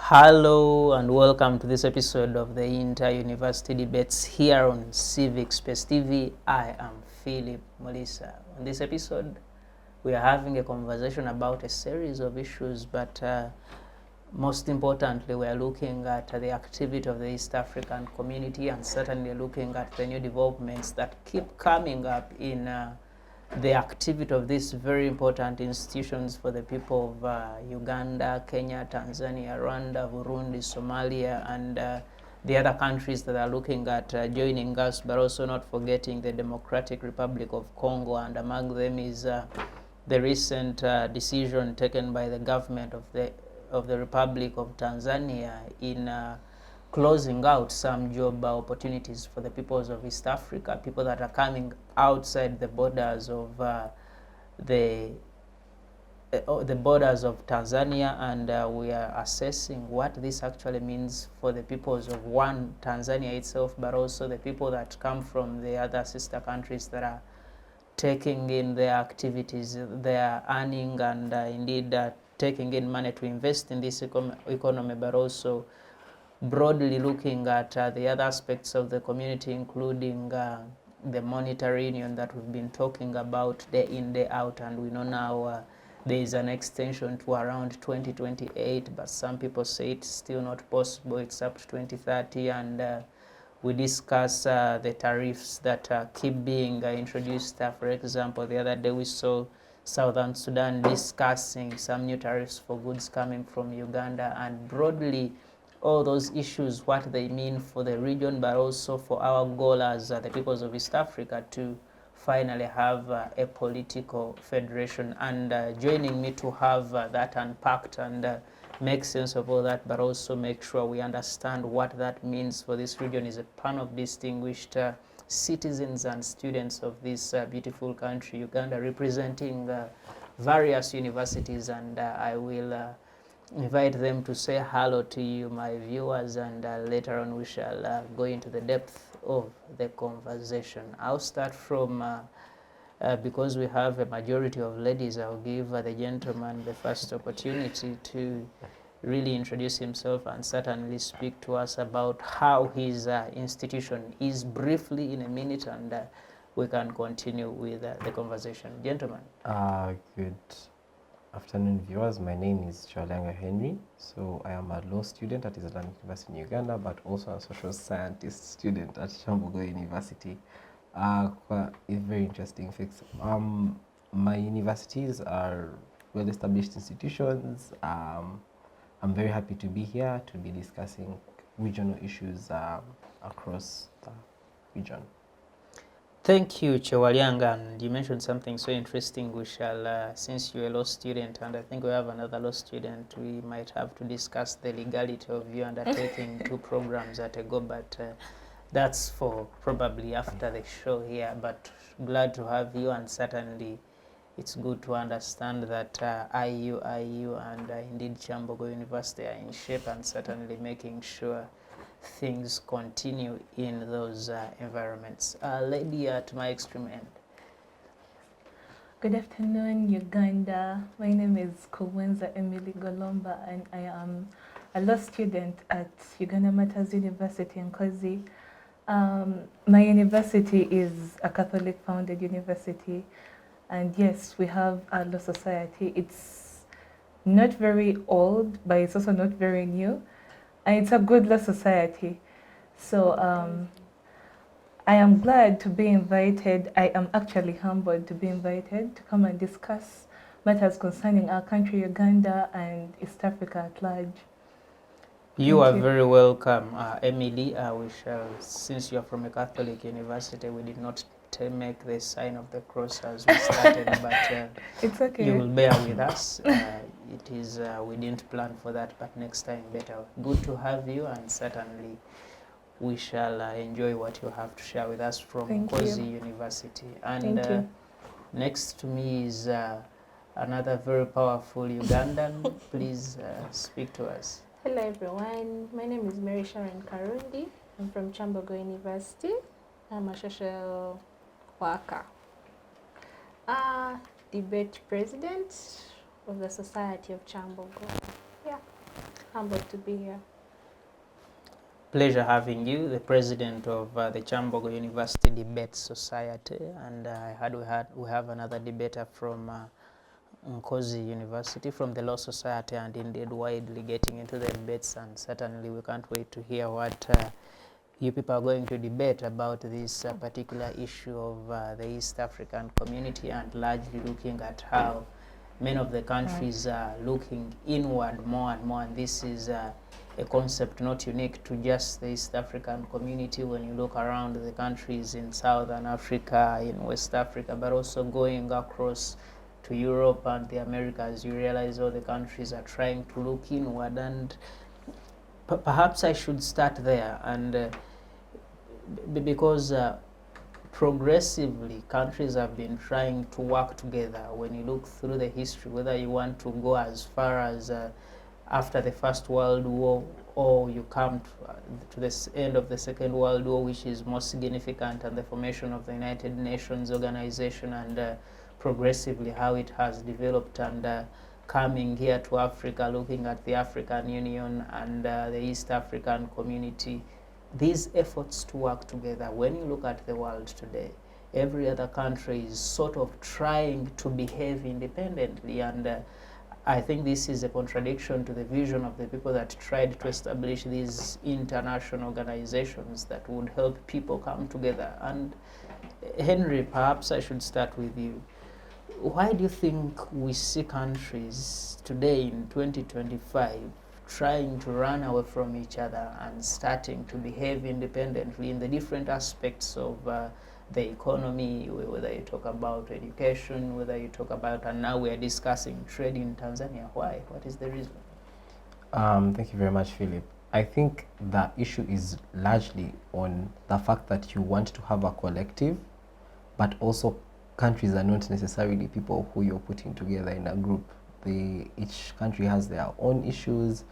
Hello and welcome to this episode of the Inter-University Debates here on Civic Space TV. I am Philip Molisa. On this episode, we are having a conversation about a series of issues, but most importantly, we are looking at the activity of the East African community and certainly looking at the new developments that keep coming up in the activity of these very important institutions for the people of Uganda, Kenya, Tanzania, Rwanda, Burundi, Somalia, and the other countries that are looking at joining us, but also not forgetting the Democratic Republic of Congo, and among them is the recent decision taken by the government of the Republic of Tanzania in closing out some job opportunities for the peoples of East Africa, people that are coming outside the borders of the borders of Tanzania, and we are assessing what this actually means for the peoples of Tanzania itself, but also the people that come from the other sister countries that are taking in their activities, they are earning and indeed taking in money to invest in this economy, but also broadly looking at the other aspects of the community, including the monetary union that we've been talking about day in, day out, and we know now there is an extension to around 2028, but some people say it's still not possible, it's up to 2030, and we discuss the tariffs that keep being introduced. For example, the other day we saw Southern Sudan discussing some new tariffs for goods coming from Uganda, and broadly all those issues, what they mean for the region, but also for our goal as the peoples of East Africa to finally have a political federation. And joining me to have that unpacked and make sense of all that, but also make sure we understand what that means for this region, is a panel of distinguished citizens and students of this beautiful country, Uganda, representing various universities, and I will invite them to say hello to you, my viewers, and later on we shall go into the depth of the conversation. I'll start from, because we have a majority of ladies, I'll give the gentleman the first opportunity to really introduce himself and certainly speak to us about how his institution is, briefly in a minute, and we can continue with the conversation. Gentlemen. Good afternoon, viewers. My name is Chalanga Henry. So I am a law student at Islamic University in Uganda, but also a social scientist student at Chambogo University. It's very interesting fix. My universities are well-established institutions. I'm very happy to be here to be discussing regional issues across the region. Thank you, Chewalianga, and you mentioned something so interesting. We shall, since you're a law student, and I think we have another law student, we might have to discuss the legality of you undertaking two programs at a go, but that's for probably after the show here. But glad to have you, and certainly it's good to understand that IU, and indeed Chambogo University are in shape, and certainly making sure things continue in those environments. Lady at my extreme end. Good afternoon, Uganda. My name is Kuwenza Emily Golomba, and I am a law student at Uganda Matters University in Kozi. My university is a Catholic-founded university, and yes, we have a law society. It's not very old, but it's also not very new. And it's a good law society. So I am glad to be invited. I am actually humbled to be invited to come and discuss matters concerning our country, Uganda, and East Africa at large. You are very welcome, Emily. We shall, since you are from a Catholic university, we did not make the sign of the cross as we started, but it's okay. You will bear with us. It is, we didn't plan for that, but next time better. Good to have you, and certainly we shall enjoy what you have to share with us from Kozi University. And next to me is another very powerful Ugandan. Please speak to us. Hello everyone, my name is Mary Sharon Karundi. I'm from Chambogo University. I'm a social worker. Debate president of the Society of Chambogo. Yeah. humbled to be here. Pleasure having you, the president of the Chambogo University Debate Society, and I heard we have another debater from Nkozi University, from the Law Society, and indeed widely getting into the debates, and certainly we can't wait to hear what you people are going to debate about this particular issue of the East African community, and largely looking at how many of the countries are looking inward more and more, and this is a concept not unique to just the East African community. When you look around the countries in Southern Africa, in West Africa, but also going across to Europe and the Americas, you realize all the countries are trying to look inward. And perhaps I should start there, and because progressively countries have been trying to work together. When you look through the history, whether you want to go as far as after the First World War, or you come to the end of the Second World War, which is most significant, and the formation of the United Nations organization, and progressively how it has developed, and coming here to Africa, looking at the African Union and the East African community, these efforts to work together. When you look at the world today, every other country is sort of trying to behave independently, and I think this is a contradiction to the vision of the people that tried to establish these international organizations that would help people come together. And Henry, perhaps I should start with you. Why do you think we see countries today in 2025 trying to run away from each other and starting to behave independently in the different aspects of the economy, whether you talk about education, whether you talk about, and now we are discussing trade in Tanzania? Why? What is the reason? Thank you very much, Philip. I think the issue is largely on the fact that you want to have a collective, but also countries are not necessarily people who you're putting together in a group. Each country has their own issues,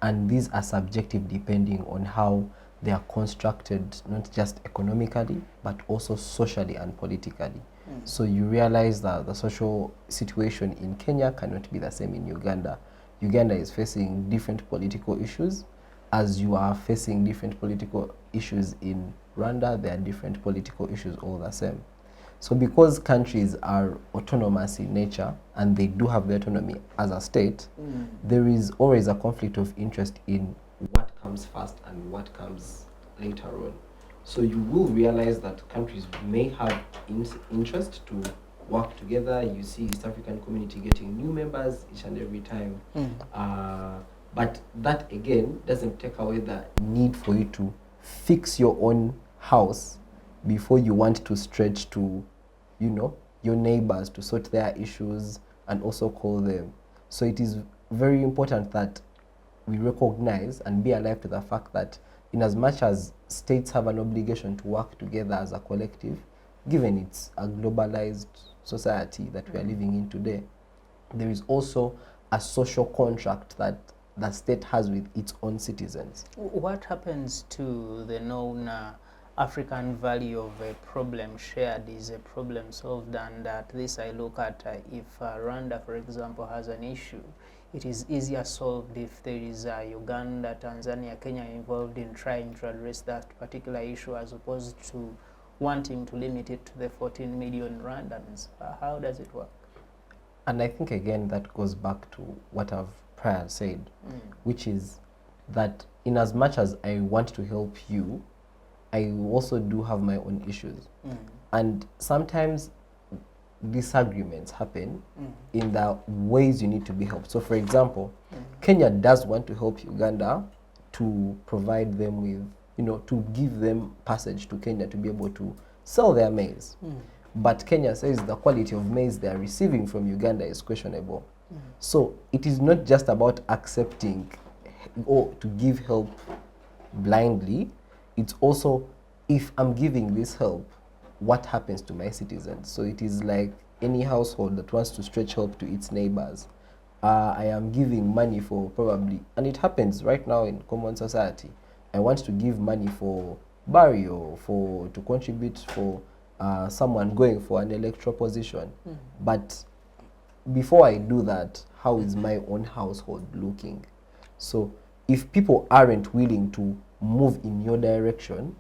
and these are subjective depending on how they are constructed, not just economically, but also socially and politically. So you realize that the social situation in Kenya cannot be the same in Uganda. Uganda is facing different political issues. As you are facing different political issues in Rwanda, there are different political issues all the same. So because countries are autonomous in nature, and they do have the autonomy as a state, there is always a conflict of interest in what comes first and what comes later on. So you will realize that countries may have interest to work together. You see East African community getting new members each and every time. But that again doesn't take away the need for you to fix your own house before you want to stretch to, you know, your neighbors to sort their issues and also call them. So it is very important that we recognize and be alive to the fact that in as much as states have an obligation to work together as a collective, given it's a globalized society that we are living in today, there is also a social contract that the state has with its own citizens. What happens to the known African value of a problem shared is a problem solved? And at this I look at if Rwanda, for example, has an issue, it is easier solved if there is Uganda, Tanzania, Kenya involved in trying to address that particular issue, as opposed to wanting to limit it to the 14 million Rwandans. How does it work? And I think again that goes back to what I've prior said, which is that in as much as I want to help you, I also do have my own issues. And sometimes disagreements happen in the ways you need to be helped. So for example, Kenya does want to help Uganda to provide them with, you know, to give them passage to Kenya to be able to sell their maize. But Kenya says the quality of maize they are receiving from Uganda is questionable. So it is not just about accepting or to give help blindly. It's also, if I'm giving this help, what happens to my citizens? So it is like any household that wants to stretch help to its neighbors. I am giving money for probably, and it happens right now in common society. I want to give money for burial, to contribute for someone going for an electoral position. But before I do that, how is my own household looking? So if people aren't willing to move in your direction,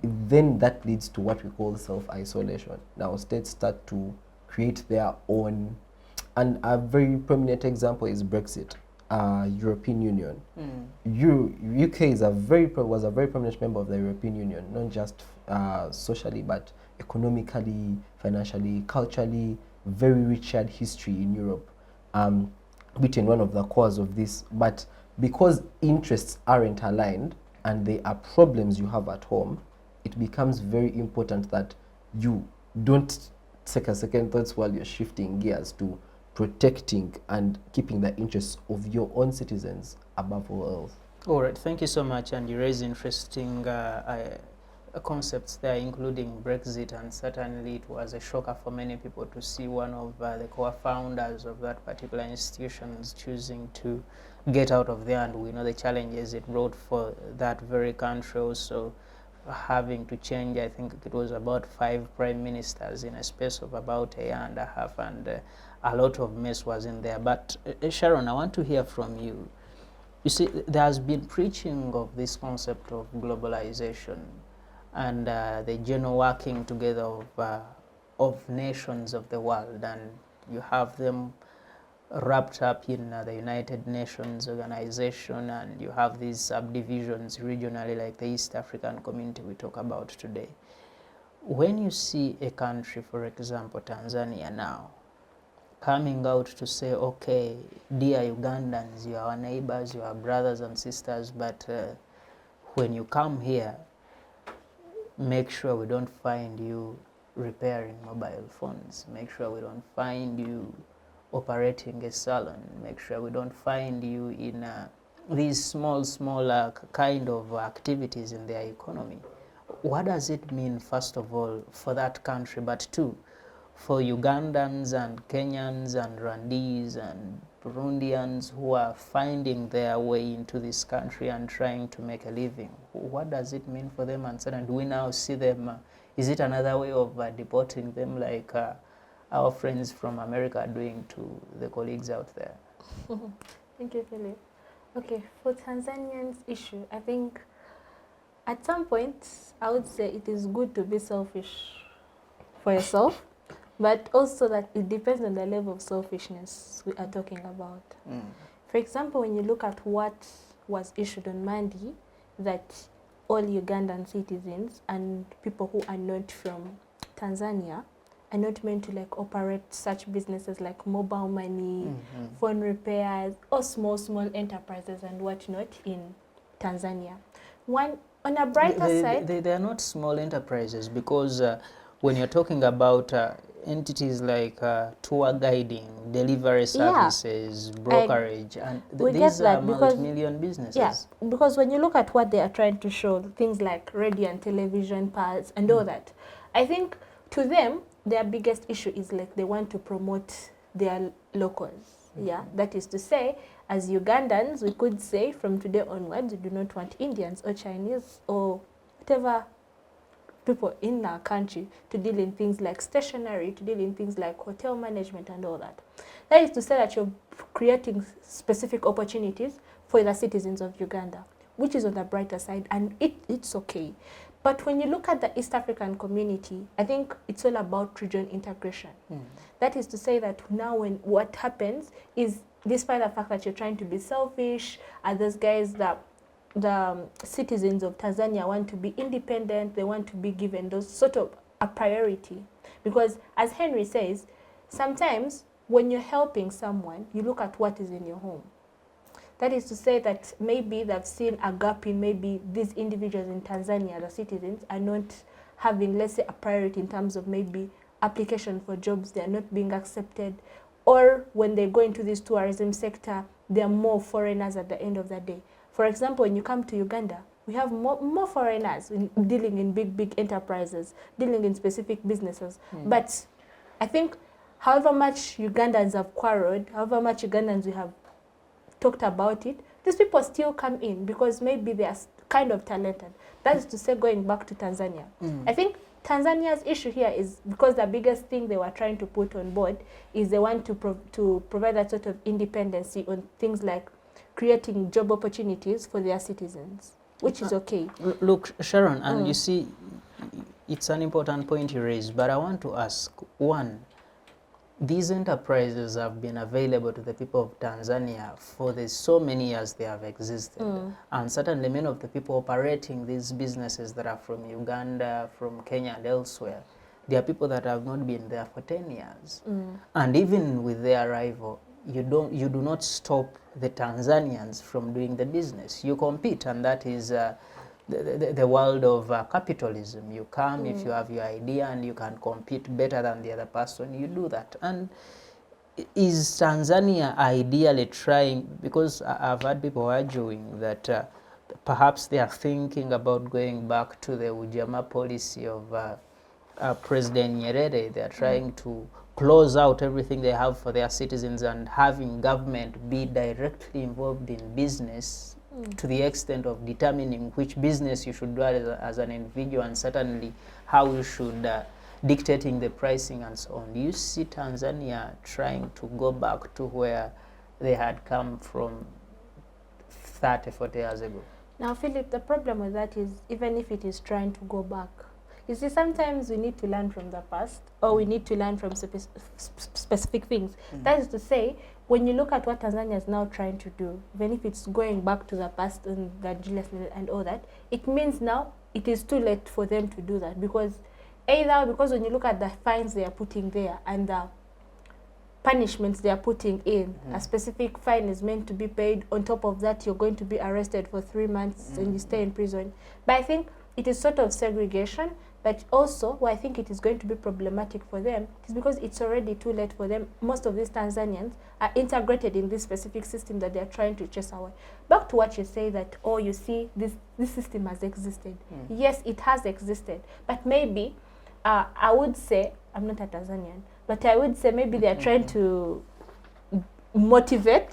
then that leads to what we call self-isolation. Now states start to create their own, and a very prominent example is Brexit, European Union. UK is was a very prominent member of the European Union, not just socially, but economically, financially, culturally, very rich shared history in Europe. Britain, one of the cause of this, but because interests aren't aligned and there are problems you have at home, it becomes very important that you don't take a second thoughts while you're shifting gears to protecting and keeping the interests of your own citizens above all else. All right, thank you so much. And you raise interesting concepts there, including Brexit, and certainly it was a shocker for many people to see one of the core founders of that particular institution choosing to get out of there, and we know the challenges it brought for that very country, also having to change, I think it was about 5 prime ministers in a space of about a year and a half, and a lot of mess was in there. But Sharon, I want to hear from you. You see, there has been preaching of this concept of globalization and the general working together of nations of the world, and you have them wrapped up in the United Nations organization, and you have these subdivisions regionally like the East African community we talk about today. When you see a country, for example, Tanzania now, coming out to say, okay, dear Ugandans, you are our neighbors, you are brothers and sisters, but when you come here, make sure we don't find you repairing mobile phones, make sure we don't find you operating a salon, make sure we don't find you in these small kind of activities in their economy. What does it mean, first of all, for that country, but two, for Ugandans and Kenyans and Rwandese and Burundians who are finding their way into this country and trying to make a living? What does it mean for them? And do we now see them, is it another way of deporting them like our friends from America are doing to the colleagues out there? Thank you, Philip. Okay, for Tanzanians issue, I think at some point I would say it is good to be selfish for yourself, but also that it depends on the level of selfishness we are talking about. For example, when you look at what was issued on Monday, that all Ugandan citizens and people who are not from Tanzania are not meant to like operate such businesses like mobile money, phone repairs, or small enterprises and whatnot in Tanzania. One, on a brighter side, they are not small enterprises, because when you're talking about entities like tour guiding, delivery services, brokerage, and these are multi-million businesses. Yeah, because when you look at what they are trying to show, things like radio and television parts and all that, I think to them, their biggest issue is like they want to promote their locals. Yeah, that is to say, as Ugandans, we could say from today onwards, we do not want Indians or Chinese or whatever people in our country to deal in things like stationery, to deal in things like hotel management and all that. That is to say that you're creating specific opportunities for the citizens of Uganda, which is on the brighter side, and it's okay. But when you look at the East African community, I think it's all about region integration. That is to say that now when what happens is, despite the fact that you're trying to be selfish, those guys that the citizens of Tanzania want to be independent, they want to be given those sort of a priority. Because as Henry says, sometimes when you're helping someone, you look at what is in your home. That is to say that maybe they've seen a gap in maybe these individuals in Tanzania, the citizens, are not having, let's say, a priority in terms of maybe application for jobs, they are not being accepted. Or when they go into this tourism sector, there are more foreigners at the end of the day. For example, when you come to Uganda, we have more foreigners dealing in big enterprises, dealing in specific businesses. But I think however much Ugandans have quarreled, however much Ugandans we have talked about it, these people still come in because maybe they are kind of talented. That is to say, going back to Tanzania. I think Tanzania's issue here is because the biggest thing they were trying to put on board is they want to provide that sort of independency on things like creating job opportunities for their citizens, which is okay. Look, Sharon, and you see, it's an important point you raised, but I want to ask, one, these enterprises have been available to the people of Tanzania for the so many years they have existed. And certainly many of the people operating these businesses that are from Uganda, from Kenya and elsewhere, they are people that have not been there for 10 years. And even with their arrival, you do not stop the Tanzanians from doing the business. You compete, and that is the world of capitalism. You come, if you have your idea and you can compete better than the other person, you do that. And is Tanzania ideally trying, because I've had people arguing that perhaps they are thinking about going back to the Ujamaa policy of President Nyerere. They are trying to close out everything they have for their citizens and having government be directly involved in business to the extent of determining which business you should do as an individual, and certainly how you should dictating the pricing and so on. Do you see Tanzania trying to go back to where they had come from 30, 40 years ago? Now, Philip, the problem with that is, even if it is trying to go back, you see, sometimes we need to learn from the past, or we need to learn from specific things. That is to say, when you look at what Tanzania is now trying to do, even if it's going back to the past and the and all that, it means now it is too late for them to do that, because because when you look at the fines they are putting there and the punishments they are putting in, a specific fine is meant to be paid. On top of that, you're going to be arrested for 3 months and you stay in prison. But I think it is sort of segregation. But also, why I think it is going to be problematic for them is because it's already too late for them. Most of these Tanzanians are integrated in this specific system that they're trying to chase away. Back to what you say that, oh, you see, this system has existed. Yes, it has existed. But maybe, I would say, I'm not a Tanzanian, but I would say maybe they're trying to motivate,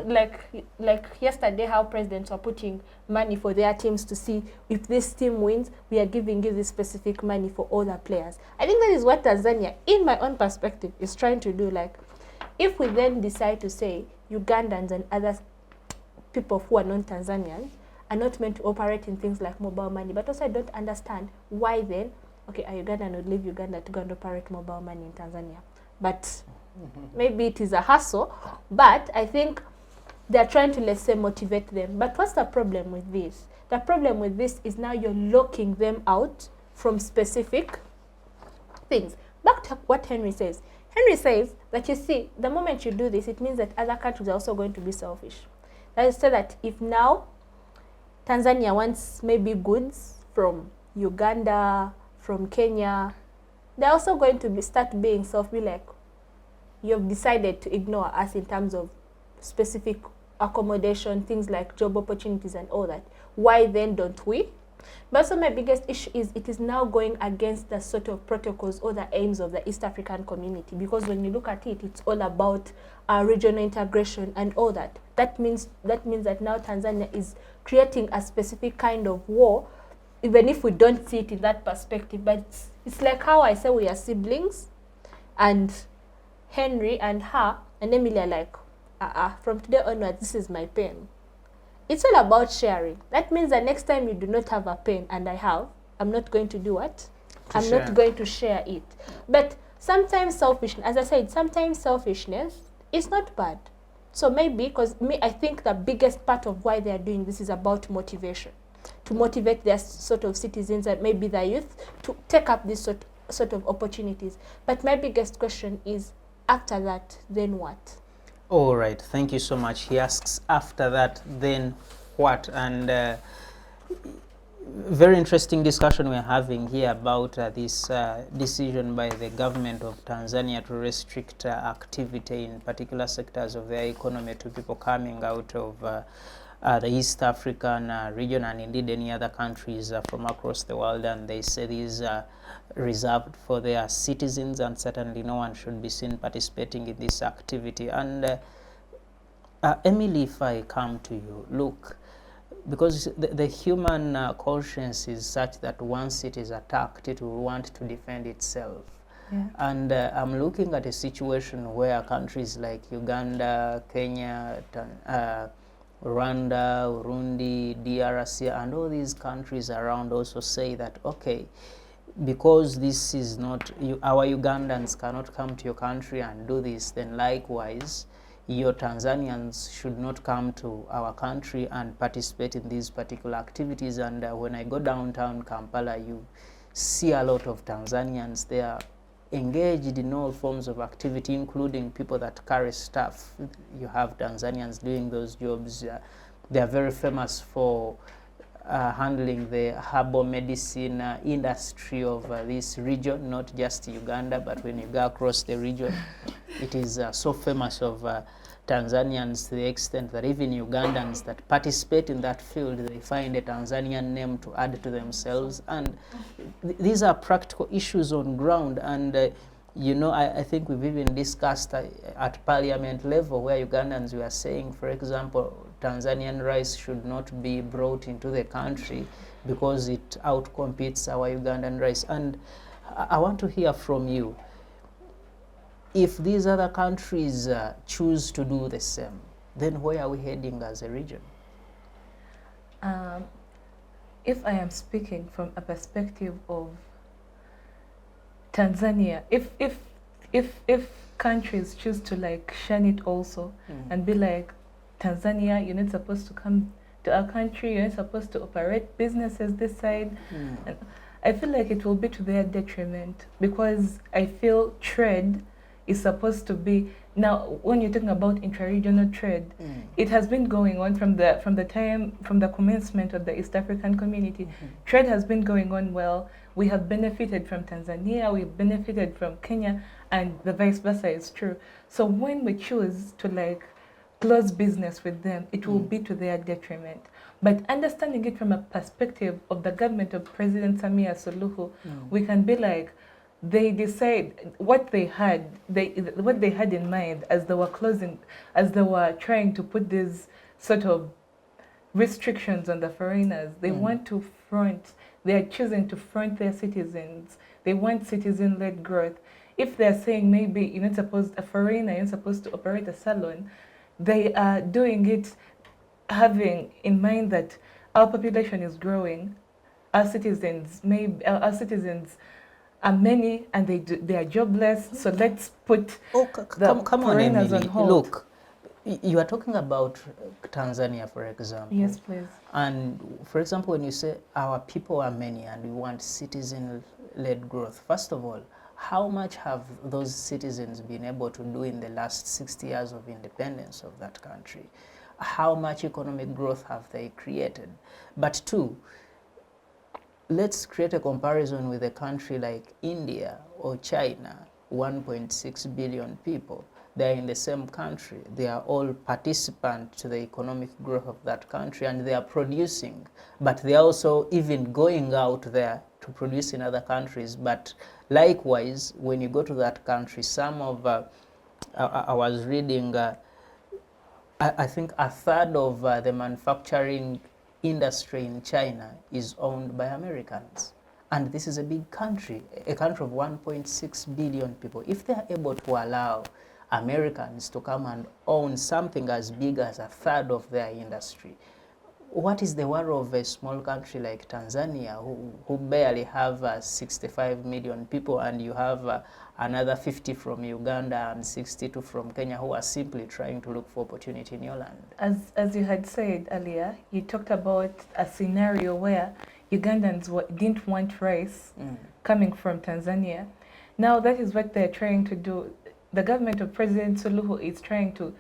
like yesterday, how presidents are putting money for their teams to see if this team wins, we are giving you this specific money for all the players. I think that is what Tanzania, in my own perspective, is trying to do. Like, if we then decide to say Ugandans and other people who are non-Tanzanians are not meant to operate in things like mobile money, but also I don't understand why then, okay, a Ugandan would leave Uganda to go and operate mobile money in Tanzania. But maybe it is a hassle, but I think they're trying to, let's say, motivate them. But what's the problem with this? The problem with this is now you're locking them out from specific things. Back to what Henry says. Henry says that, you see, the moment you do this, it means that other countries are also going to be selfish. That is to say that if now Tanzania wants maybe goods from Uganda, from Kenya, they're also going to start being self-be like, you've decided to ignore us in terms of specific accommodation, things like job opportunities and all that. Why then don't we? But also my biggest issue is it is now going against the sort of protocols or the aims of the East African community, because when you look at it, it's all about regional integration and all that. That means that now Tanzania is creating a specific kind of war, even if we don't see it in that perspective. But it's like how I say we are siblings, and Henry and her and Emily are like, from today onwards, this is my pen. It's all about sharing. That means that next time you do not have a pen and I have, I'm not going to do what? I'm not going to share it. But sometimes selfishness, as I said, sometimes selfishness is not bad. So maybe, because I think the biggest part of why they are doing this is about motivation. To motivate their sort of citizens and maybe the youth to take up this sort of opportunities. But my biggest question is, after that, then what? All right, thank you so much. He asks, after that, then what? And very interesting discussion we're having here about this decision by the government of Tanzania to restrict activity in particular sectors of their economy to people coming out of the East African region and indeed any other countries from across the world. And they say these are reserved for their citizens, and certainly no one should be seen participating in this activity. And Emily, if I come to you, look, because the human conscience is such that once it is attacked, it will want to defend itself. Yeah. And I'm looking at a situation where countries like Uganda, Kenya, Rwanda, Burundi, DRC, and all these countries around also say that, okay, because this is not, our Ugandans cannot come to your country and do this, then likewise, your Tanzanians should not come to our country and participate in these particular activities. And when I go downtown Kampala, you see a lot of Tanzanians there engaged in all forms of activity, including people that carry stuff. You have Tanzanians doing those jobs. They are very famous for handling the herbal medicine industry of this region, not just Uganda, but when you go across the region, it is so famous of Tanzanians to the extent that even Ugandans that participate in that field, they find a Tanzanian name to add to themselves. And these are practical issues on ground. And you know, I think we've even discussed at parliament level where Ugandans were saying, for example, Tanzanian rice should not be brought into the country because it outcompetes our Ugandan rice. And I want to hear from you. If these other countries choose to do the same, then where are we heading as a region? If I am speaking from a perspective of Tanzania, if countries choose to like shun it also and be like, Tanzania, you're not supposed to come to our country, you're not supposed to operate businesses this side. And I feel like it will be to their detriment, because I feel trade is supposed to be, now when you're talking about intra-regional trade, it has been going on from the commencement of the East African community. Trade has been going on well. We have benefited from Tanzania, we've benefited from Kenya, and the vice versa is true. So when we choose to like close business with them, it will be to their detriment. But understanding it from a perspective of the government of President Samia Suluhu, we can be like, they decide what they had in mind as they were closing, as they were trying to put these sort of restrictions on the foreigners. They want to front, they are choosing to front their citizens. They want citizen-led growth. If they're saying maybe you're not supposed, a foreigner, you're not supposed to operate a salon, they are doing it having in mind that our population is growing, our citizens are many, and they are jobless. So let's put the foreigners on hold. Look, you are talking about Tanzania, for example. Yes, please. And for example, when you say our people are many and we want citizen-led growth, first of all, how much have those citizens been able to do in the last 60 years of independence of that country? How much economic growth have they created? But two, let's create a comparison with a country like India or China, 1.6 billion people. They're in the same country. They are all participants to the economic growth of that country, and they are producing. But they are also even going out there to produce in other countries. But likewise, when you go to that country, some of, I was reading, I think a third of the manufacturing industry in China is owned by Americans. And this is a big country, a country of 1.6 billion people. If they are able to allow Americans to come and own something as big as a third of their industry, what is the worry of a small country like Tanzania, who barely have 65 million people, and you have another 50 from Uganda and 62 from Kenya, who are simply trying to look for opportunity in your land? As you had said earlier, you talked about a scenario where Ugandans didn't want rice coming from Tanzania. Now that is what they're trying to do. The government of President Suluhu is trying to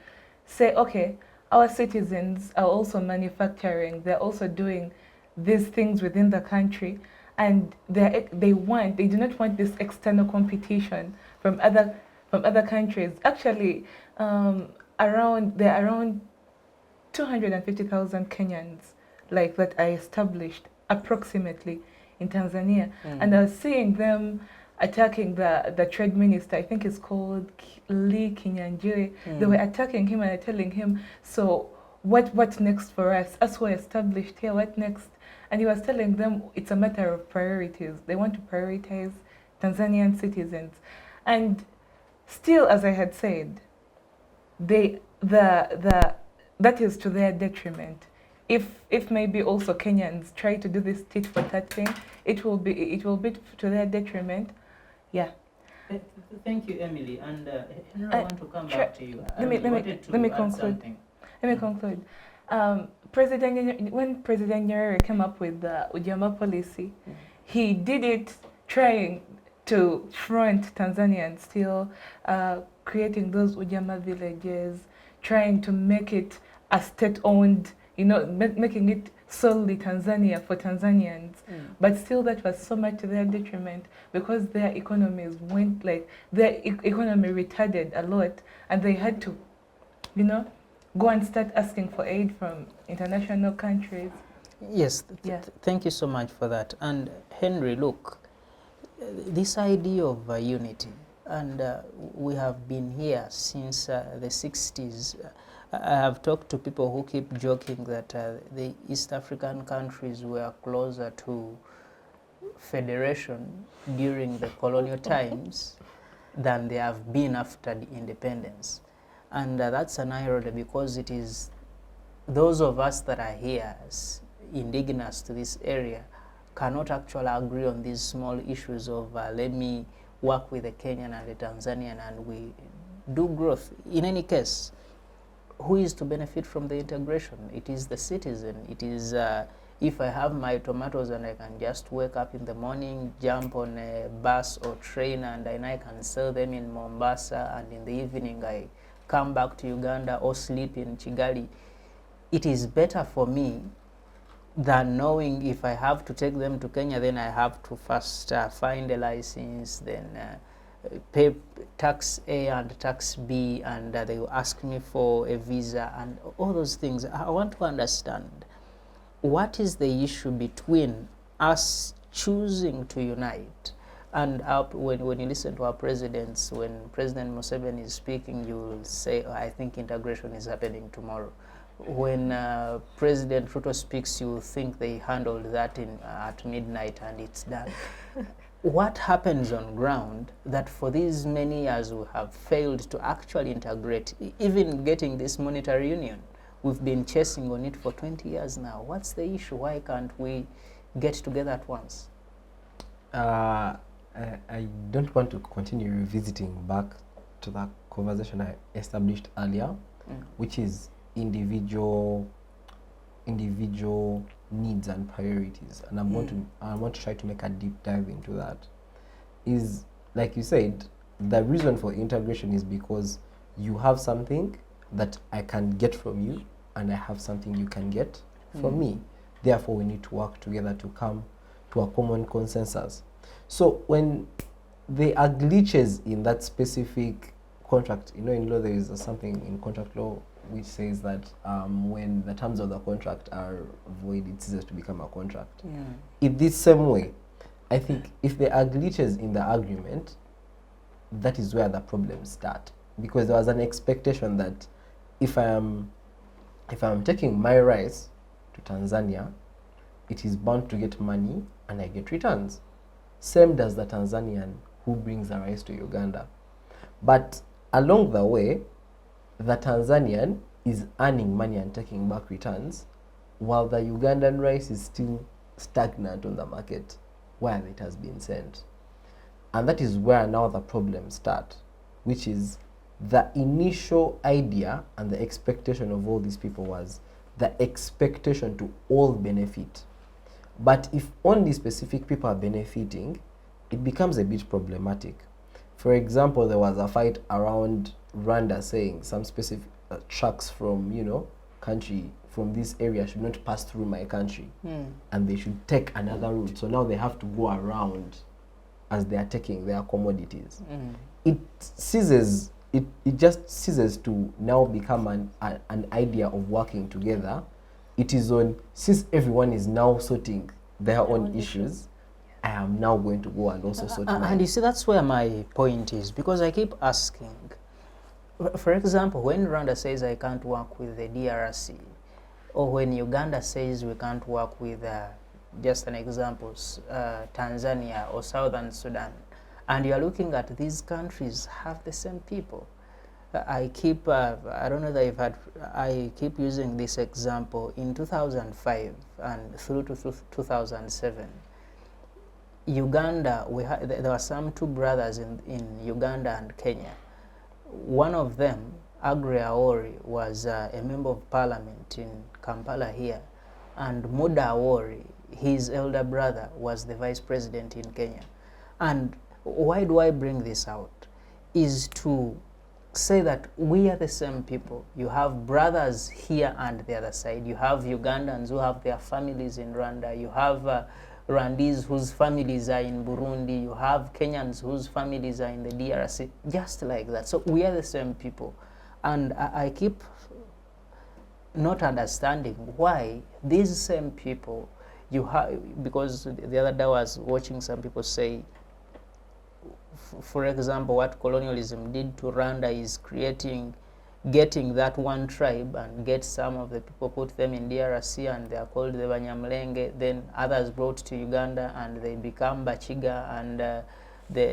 say, okay, our citizens are also manufacturing, they're also doing these things within the country, and they do not want this external competition from other countries. Actually, there are around 250,000 Kenyans like that are established approximately in Tanzania, and I was seeing them attacking the trade minister. I think it's called Lee Kinyanjui. They were attacking him and telling him, so what next for us? Us who are established here, what next? And he was telling them it's a matter of priorities. They want to prioritize Tanzanian citizens. And still, as I had said, the that is to their detriment. If maybe also Kenyans try to do this tit for tat thing, it will be to their detriment. Yeah. Thank you, Emily. And Henry, I want to come back to you. Let me conclude. Let me conclude. When President Nyerere came up with the Ujamaa policy, he did it trying to front Tanzania and still creating those Ujamaa villages, trying to make it a state-owned, making it solely Tanzania for Tanzanians. But still that was so much to their detriment because their economies their economy retarded a lot, and they had to, go and start asking for aid from international countries. Yes, thank you so much for that. And Henry, look, this idea of unity, and we have been here since the 60s. I have talked to people who keep joking that the East African countries were closer to federation during the colonial times than they have been after the independence. And that's an irony because it is those of us that are here indigenous to this area cannot actually agree on these small issues of let me work with the Kenyan and the Tanzanian and we do growth. In any case, who is to benefit from the integration? It is the citizen. It is if I have my tomatoes and I can just wake up in the morning, jump on a bus or train, and then I can sell them in Mombasa, and in the evening I come back to Uganda or sleep in Kigali. It is better for me than knowing if I have to take them to Kenya, then I have to first find a license, then pay tax A and tax B, and they will ask me for a visa and all those things. I want to understand what is the issue between us choosing to unite and when you listen to our presidents, when President Museveni is speaking, you will say, oh, I think integration is happening tomorrow. When President Ruto speaks, you think they handled that at midnight and it's done. What happens on ground that for these many years we have failed to actually integrate, even getting this monetary union? We've been chasing on it for 20 years now. What's the issue? Why can't we get together at once? I don't want to continue revisiting back to that conversation I established earlier, which is individual needs and priorities, and I want to try to make a deep dive into that. Is like you said, the reason for integration is because you have something that I can get from you and I have something you can get from me. Therefore, we need to work together to come to a common consensus. So when there are glitches in that specific contract, in law there is something in contract law which says that when the terms of the contract are void, it ceases to become a contract. In this same way, I think if there are glitches in the agreement, that is where the problems start. Because there was an expectation that if I'm taking my rice to Tanzania, it is bound to get money and I get returns. Same does the Tanzanian who brings the rice to Uganda. But along the way, the Tanzanian is earning money and taking back returns, while the Ugandan rice is still stagnant on the market where it has been sent. And that is where now the problems start, which is the initial idea and the expectation of all these people was the expectation to all benefit. But if only specific people are benefiting, it becomes a bit problematic. For example, there was a fight around Rwanda saying some specific trucks from, country from this area should not pass through my country, and they should take another route. So now they have to go around as they are taking their commodities. It just ceases to now become an idea of working together. It is on, since everyone is now sorting their own issues, I am now going to go and also sort mine. And you see, that's where my point is, because I keep asking, for example, when Rwanda says I can't work with the DRC, or when Uganda says we can't work with, just an example, Tanzania or Southern Sudan, and you're looking at these countries have the same people. I keep, I don't know that you've had, I keep using this example. In 2005 and through to 2007, Uganda, there were some two brothers in Uganda and Kenya. One of them, Aggrey Awori, was a member of parliament in Kampala here, and Muda Awori, his elder brother, was the vice president in Kenya. And why do I bring this out? Is to say that we are the same people. You have brothers here and the other side. You have Ugandans who have their families in Rwanda. You have Rwandese whose families are in Burundi. You have Kenyans whose families are in the DRC. Just like that. So we are the same people. And I keep not understanding why these same people, you have, because the other day I was watching some people say, for example, what colonialism did to Rwanda is getting that one tribe and get some of the people, put them in DRC, and they are called the Banyamulenge. Then others brought to Uganda and they become Bachiga, and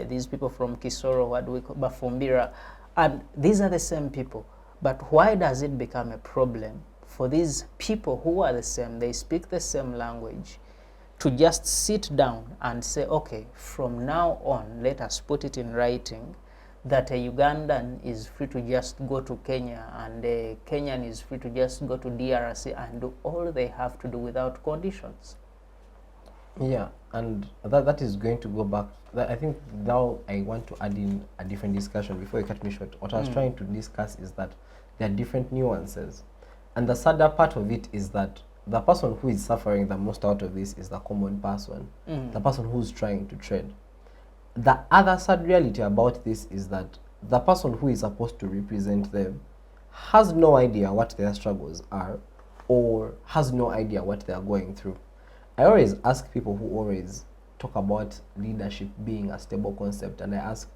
these people from Kisoro, what do we call Bafumbira, and these are the same people. But why does it become a problem for these people who are the same, they speak the same language, to just sit down and say, okay, from now on, let us put it in writing that a Ugandan is free to just go to Kenya and a Kenyan is free to just go to DRC and do all they have to do without conditions? Yeah, and that is going to go back. I think now I want to add in a different discussion before you cut me short. What I was trying to discuss is that there are different nuances. And the sadder part of it is that the person who is suffering the most out of this is the common person, the person who's trying to trade. The other sad reality about this is that the person who is supposed to represent them has no idea what their struggles are, or has no idea what they are going through. I always ask people who always talk about leadership being a stable concept, and I ask,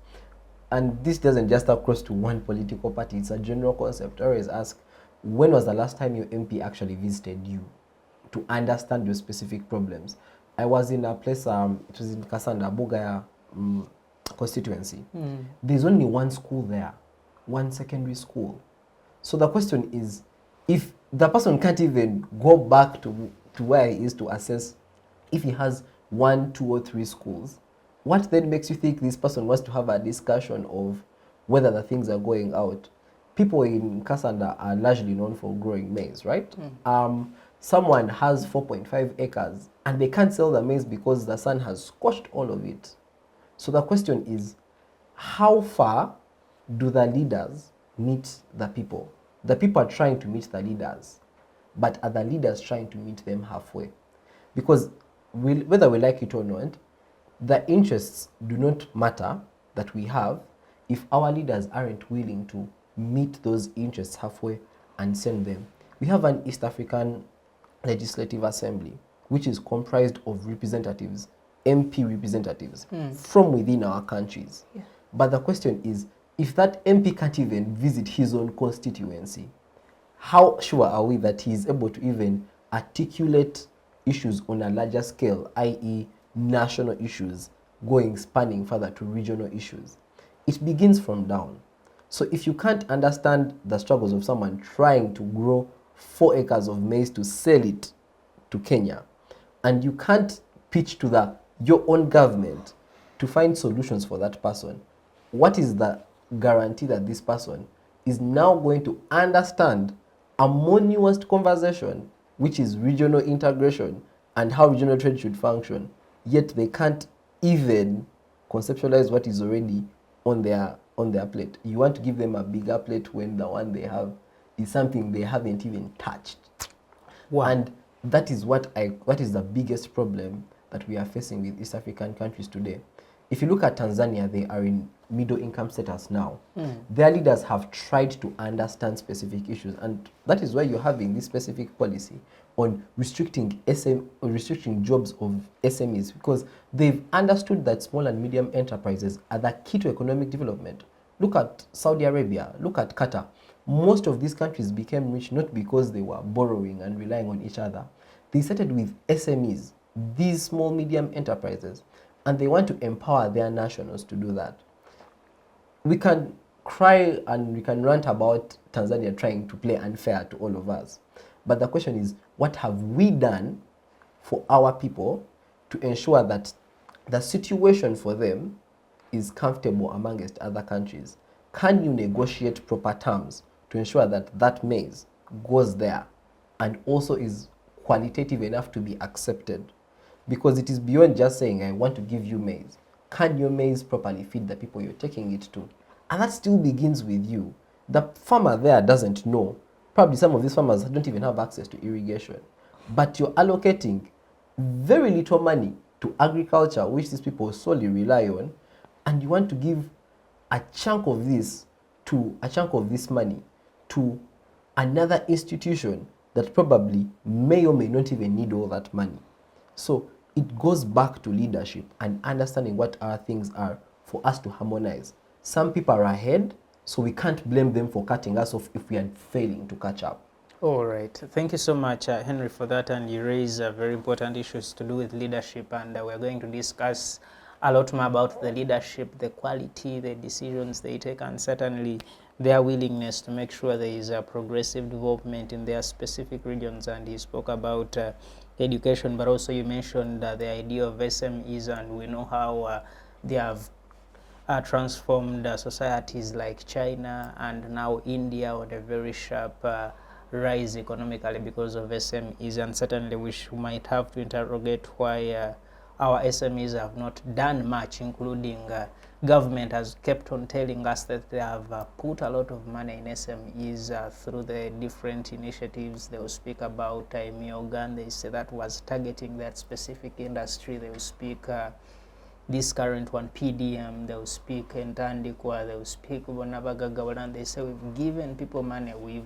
and this doesn't just across to one political party, it's a general concept. I always ask, when was the last time your MP actually visited you to understand your specific problems? I was in a place, it was in Kasanda, Bugaya constituency. There's only one school there, one secondary school. So the question is, if the person can't even go back to where he is to assess if he has 1, 2, or 3 schools, what then makes you think this person wants to have a discussion of whether the things are going out? People in Kasanda are largely known for growing maize, right? Someone has 4.5 acres and they can't sell the maize because the sun has scorched all of it. So the question is, how far do the leaders meet the people? The people are trying to meet the leaders, but are the leaders trying to meet them halfway? Because whether we like it or not, the interests do not matter that we have if our leaders aren't willing to meet those interests halfway and send them. We have an East African Legislative Assembly, which is comprised of representatives, MP representatives, from within our countries. Yeah. But the question is, if that MP can't even visit his own constituency, how sure are we that he is able to even articulate issues on a larger scale, i.e. national issues, spanning further to regional issues? It begins from down. So if you can't understand the struggles of someone trying to grow 4 acres of maize to sell it to Kenya, and you can't pitch to your own government to find solutions for that person, what is the guarantee that this person is now going to understand a more nuanced conversation, which is regional integration and how regional trade should function, yet they can't even conceptualize what is already on their plate? You want to give them a bigger plate when the one they have is something they haven't even touched. Wow. And that is what is the biggest problem that we are facing with East African countries today. If you look at Tanzania, they are in middle income status now. Their leaders have tried to understand specific issues, and that is why you're having this specific policy on restricting jobs of SMEs, because they've understood that small and medium enterprises are the key to economic development. Look at Saudi Arabia, look at Qatar. Most of these countries became rich not because they were borrowing and relying on each other. They started with SMEs, these small medium enterprises, and they want to empower their nationals to do that. We can cry and we can rant about Tanzania trying to play unfair to all of us. But the question is, what have we done for our people to ensure that the situation for them is comfortable amongst other countries? Can you negotiate proper terms to ensure that that maize goes there and also is qualitative enough to be accepted? Because it is beyond just saying, I want to give you maize. Can your maize properly feed the people you're taking it to? And that still begins with you. The farmer there doesn't know. Probably some of these farmers don't even have access to irrigation. But you're allocating very little money to agriculture, which these people solely rely on, and you want to give a chunk of this money to another institution that probably may or may not even need all that money. So it goes back to leadership and understanding what our things are for us to harmonize. Some people are ahead, so we can't blame them for cutting us off if we are failing to catch up. All right. Thank you so much, Henry, for that. And you raise very important issues to do with leadership. And we're going to discuss a lot more about the leadership, the quality, the decisions they take, and certainly their willingness to make sure there is a progressive development in their specific regions. And you spoke about education, but also you mentioned the idea of SMEs, and we know how they have transformed societies like China and now India on a very sharp rise economically because of SMEs. And certainly we might have to interrogate why our SMEs have not done much, including government has kept on telling us that they have put a lot of money in SMEs through the different initiatives. They will speak about Myogan. They say that was targeting that specific industry. They will speak this current one, PDM. They will speak Ntandikwa. They will speak Bonabagagawalan. They say we've given people money. We've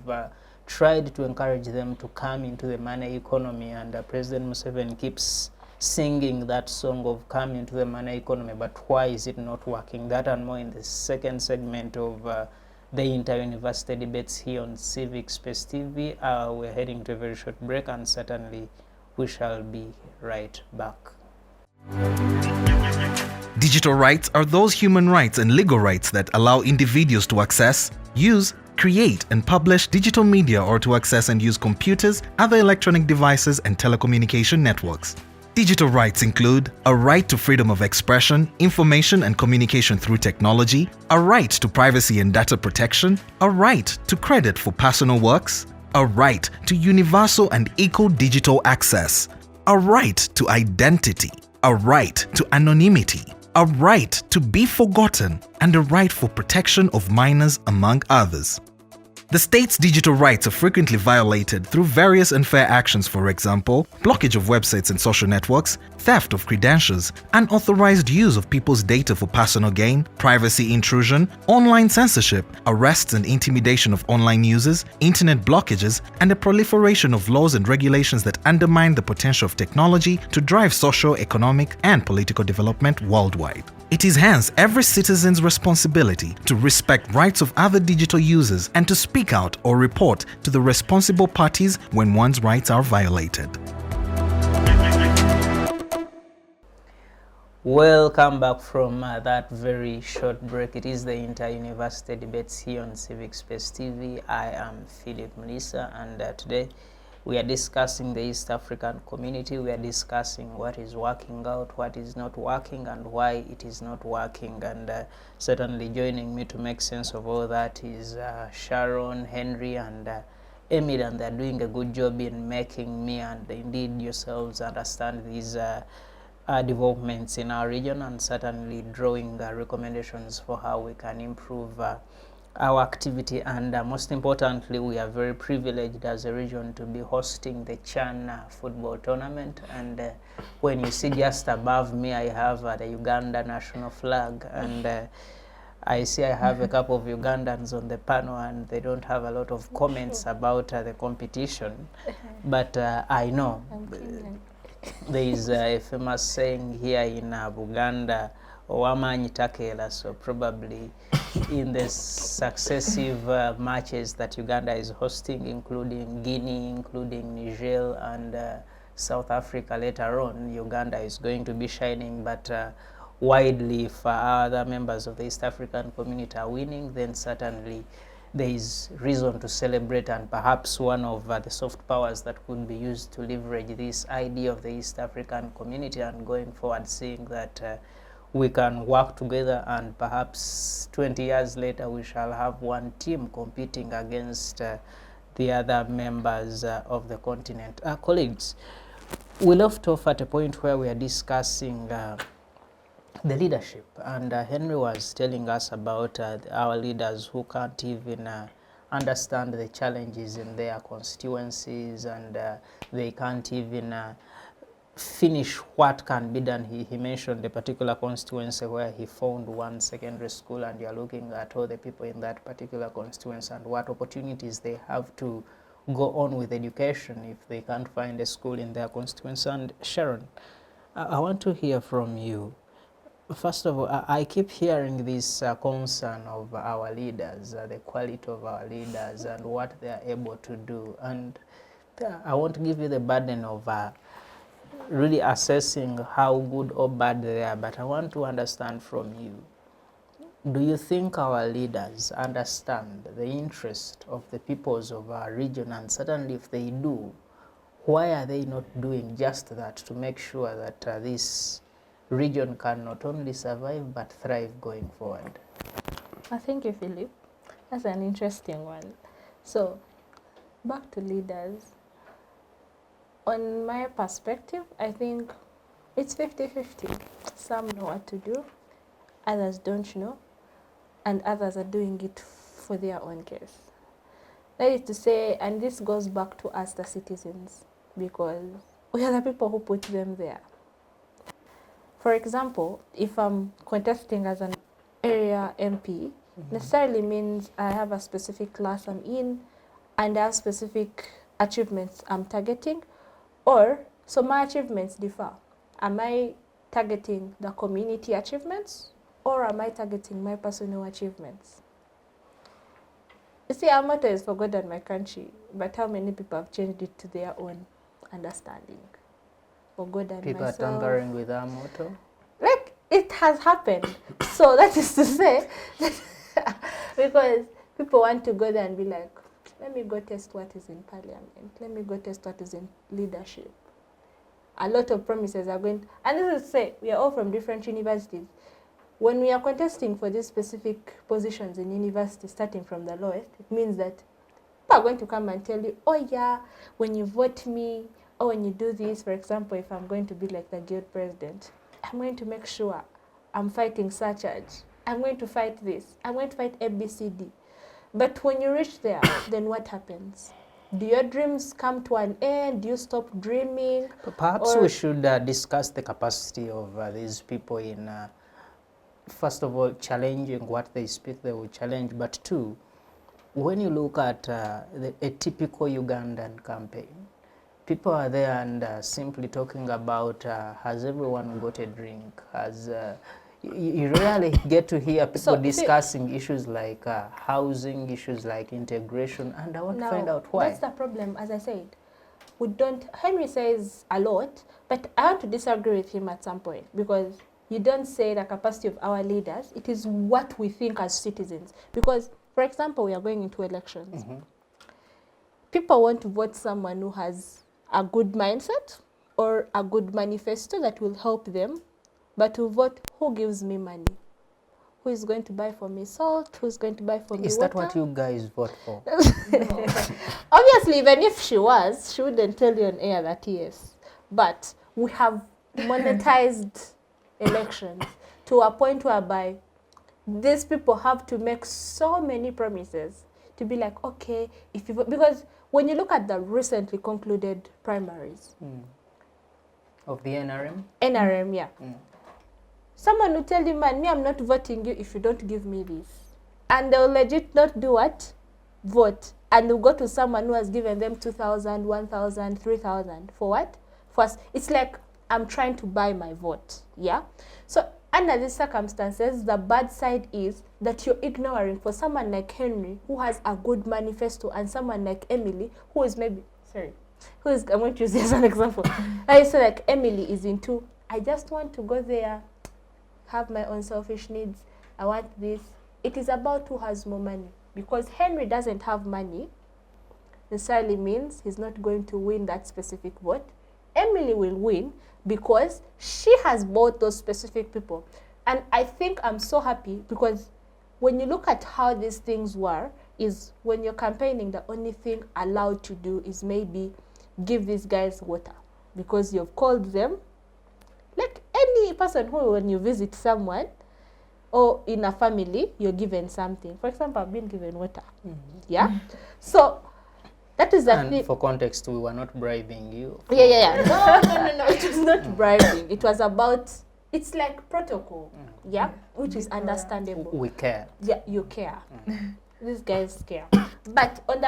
tried to encourage them to come into the money economy, and President Museveni keeps singing that song of come into the money economy, but why is it not working? That and more in the second segment of the inter-university debates here on Civic Space TV. We're heading to a very short break, and certainly we shall be right back. Digital rights are those human rights and legal rights that allow individuals to access, use, create and publish digital media, or to access and use computers, other electronic devices and telecommunication networks. Digital rights include a right to freedom of expression, information and communication through technology, a right to privacy and data protection, a right to credit for personal works, a right to universal and equal digital access, a right to identity, a right to anonymity, a right to be forgotten, and a right for protection of minors, among others. The state's digital rights are frequently violated through various unfair actions, for example, blockage of websites and social networks, theft of credentials, unauthorized use of people's data for personal gain, privacy intrusion, online censorship, arrests and intimidation of online users, internet blockages, and the proliferation of laws and regulations that undermine the potential of technology to drive social, economic, and political development worldwide. It is hence every citizen's responsibility to respect rights of other digital users and to speak out or report to the responsible parties when one's rights are violated. Welcome back from that very short break. It is the inter-university debates here on Civic Space TV. I am Philip Mulisa, and today we are discussing the East African community. We are discussing what is working out, what is not working, and why it is not working. And certainly joining me to make sense of all that is Sharon, Henry, and Emil, and they're doing a good job in making me and indeed yourselves understand these developments in our region, and certainly drawing recommendations for how we can improve our activity. And most importantly, we are very privileged as a region to be hosting the Chan football tournament. And when you see just above me, I have the Uganda national flag, and I see I have a couple of Ugandans on the panel, and they don't have a lot of comments about the competition, but I know there is a famous saying here in Buganda, Owamanyi Takela, so probably in the successive matches that Uganda is hosting, including Guinea, including Niger, and South Africa later on, Uganda is going to be shining. But widely. If other members of the East African community are winning, then certainly there is reason to celebrate, and perhaps one of the soft powers that could be used to leverage this idea of the East African community, and going forward seeing that we can work together, and perhaps 20 years later we shall have one team competing against the other members of the continent. Colleagues, we left off at a point where we are discussing the leadership, and Henry was telling us about our leaders who can't even understand the challenges in their constituencies, and they can't even finish what can be done. He mentioned a particular constituency where he found one secondary school, and you're looking at all the people in that particular constituency and what opportunities they have to go on with education if they can't find a school in their constituency. And Sharon, I want to hear from you. First of all, I keep hearing this concern of our leaders, the quality of our leaders and what they are able to do. And I won't give you the burden of really assessing how good or bad they are, but I want to understand from you. Do you think our leaders understand the interest of the peoples of our region? And certainly if they do, why are they not doing just that to make sure that this region can not only survive but thrive going forward? Thank you, Philip. That's an interesting one. So, back to leaders. On my perspective, I think it's 50-50. Some know what to do, others don't know, and others are doing it for their own case. That is to say, and this goes back to us, the citizens, because we are the people who put them there. For example, if I'm contesting as an area MP, necessarily means I have a specific class I'm in and I have specific achievements I'm targeting, or so my achievements differ. Am I targeting the community achievements, or am I targeting my personal achievements? You see, our motto is for God and my country, but how many people have changed it to their own understanding? For God and People myself. are tampering with our motto? Like, it has happened. So that is to say, because people want to go there and be like, let me go test what is in parliament. Let me go test what is in leadership. A lot of promises are going, and this is to say, we are all from different universities. When we are contesting for these specific positions in university, starting from the lowest, it means that people are going to come and tell you, oh yeah, when you vote me, or when you do this, for example, if I'm going to be like the guild president, I'm going to make sure I'm fighting surcharge. I'm going to fight this. I'm going to fight ABCD. But when you reach there, then what happens? Do your dreams come to an end? Do you stop dreaming? Perhaps we should discuss the capacity of these people in, first of all, challenging what they speak, they will challenge. But two, when you look at a typical Ugandan campaign, people are there and simply talking about has everyone got a drink? Has you rarely get to hear people discussing issues like housing, issues like integration, and I want to find out why. That's the problem, as I said. We don't, Henry says a lot, but I want to disagree with him at some point, because you don't say the capacity of our leaders, it is what we think as citizens. Because, for example, we are going into elections. People want to vote someone who has a good mindset or a good manifesto that will help them, but to vote who gives me money, who is going to buy for me salt, who's going to buy for me water. Is that what you guys vote for? Obviously, even if she was, she wouldn't tell you on air that yes. But we have monetized elections to a point whereby these people have to make so many promises to be like, okay, if you vote, because when you look at the recently concluded primaries of the NRM? NRM, yeah. Someone will tell you, man, me, I'm not voting you if you don't give me this. And they'll legit not do what? Vote. And they'll go to someone who has given them 2,000, 1,000, 3,000. For what? First, it's like, I'm trying to buy my vote. Yeah? So, under these circumstances, the bad side is that you're ignoring for someone like Henry, who has a good manifesto, and someone like Emily, who is maybe, I'm going to use this as an example. I say like Emily is into, I just want to go there, have my own selfish needs. I want this. It is about who has more money. Because Henry doesn't have money necessarily means he's not going to win that specific vote. Emily will win because she has bought those specific people. And I think I'm so happy because when you look at how these things were, is when you're campaigning, the only thing allowed to do is maybe give these guys water because you've called them. Like any person who, when you visit someone or in a family, you're given something. For example, I've been given water. Yeah? So that is the And thing. for context, we were not bribing you. Yeah. No. It was not bribing. It was about, it's like protocol. Yeah? Which is understandable. We care. Yeah, you care. These guys care. But on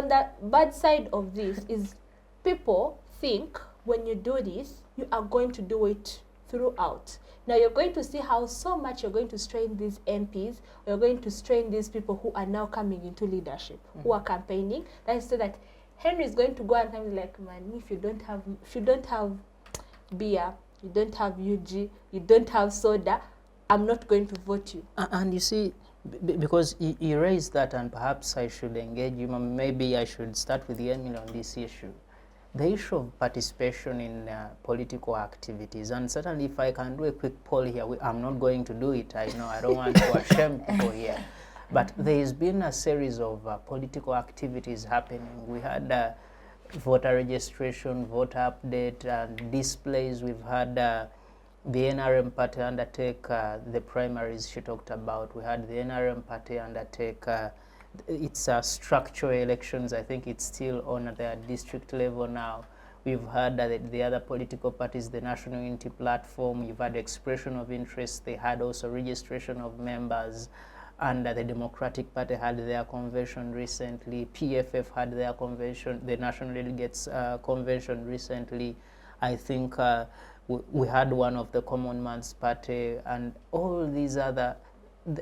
the bad side of this is people think when you do this, you are going to do it throughout. Now you're going to see how so much you're going to strain these MPs, or you're going to strain these people who are now coming into leadership, who are campaigning. That is so that Henry is going to go and tell me like, man, if you don't have beer, you don't have UG, you don't have soda, I'm not going to vote you. And you see, because you raised that, and perhaps I should engage you, maybe I should start with Emily on this issue. The issue of participation in political activities, and certainly if I can do a quick poll here, I'm not going to do it, I know, I don't want to ashame people here, but there's been a series of political activities happening. We had voter registration, voter update, and displays. We've had the NRM party undertake the primaries she talked about. We had the NRM party undertake it's structural elections. I think it's still on at the district level now. We've had the other political parties, the National Unity Platform. You've had expression of interest. They had also registration of members. And the Democratic Party had their convention recently. PFF had their convention, the National Delegates Convention recently. I think we had one of the Common Man's Party and all these other.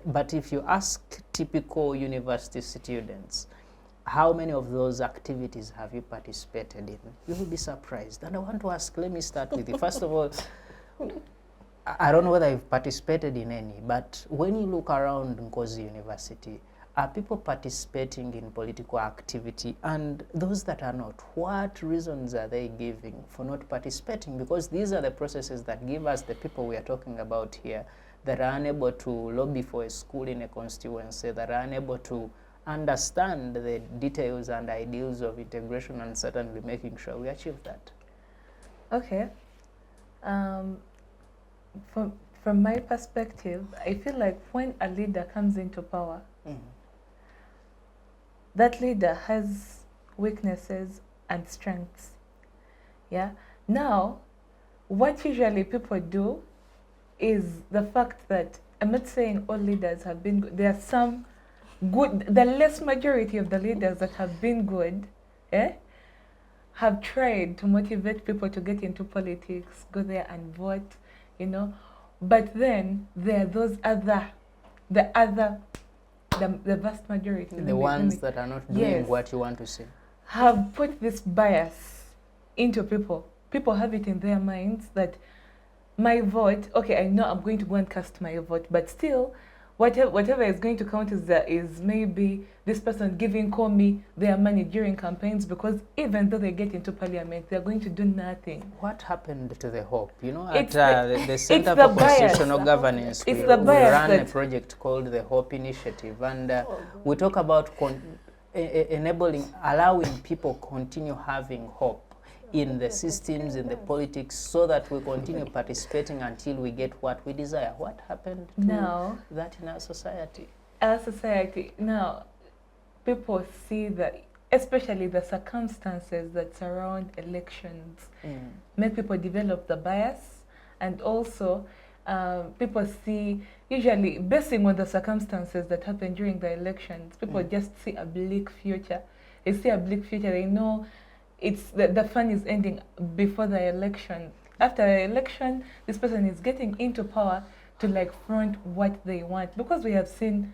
But if you ask typical university students, how many of those activities have you participated in? You will be surprised. And I want to ask, let me start with you. First of all, I don't know whether you've participated in any, but when you look around Nkozi University, are people participating in political activity? And those that are not, what reasons are they giving for not participating? Because these are the processes that give us the people we are talking about here, that are unable to lobby for a school in a constituency, that are unable to understand the details and ideals of integration, and certainly making sure we achieve that. Okay. From my perspective, I feel like when a leader comes into power, that leader has weaknesses and strengths. Yeah. Now, what usually people do is the fact that, I'm not saying all leaders have been good. There are some good, the less majority of the leaders that have been good, have tried to motivate people to get into politics, go there and vote, you know. But then there are those the vast majority. The ones that are not doing what you want to see. Have put this bias into people. People have it in their minds that my vote, okay, I know I'm going to go and cast my vote, but still, whatever is going to count is maybe this person giving Comey their money during campaigns, because even though they get into parliament, they're going to do nothing. What happened to the hope? You know, It's at the Center for Constitutional Governance, we ran a project called the Hope Initiative, and we talk about allowing people continue having hope in the systems, in the politics, so that we continue participating until we get what we desire. What happened to that in our society? Our society, now, people see that, especially the circumstances that surround elections, make people develop the bias, and also people see, usually basing on the circumstances that happen during the elections, people just see a bleak future. They see a bleak future, they know it's the fun is ending before the election. After the election, this person is getting into power to like front what they want, because we have seen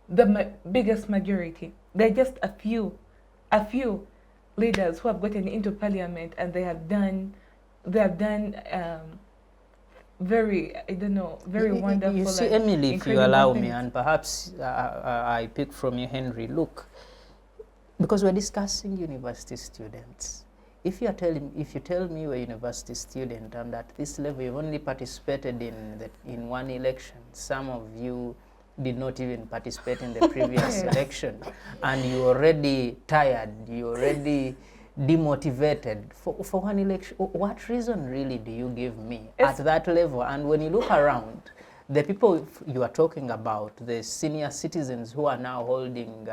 the biggest majority. There are just a few leaders who have gotten into parliament, and they have done very, I don't know, very wonderful. You see, and Emily, if you incredible allow me, things. and perhaps I pick from you, Henry, look, because we're discussing university students. If you tell me you're a university student and at this level you've only participated in one election, some of you did not even participate in the previous election, and you're already tired, you're already demotivated for one election, what reason really do you give me at that level? And when you look around, the people you are talking about, the senior citizens who are now holding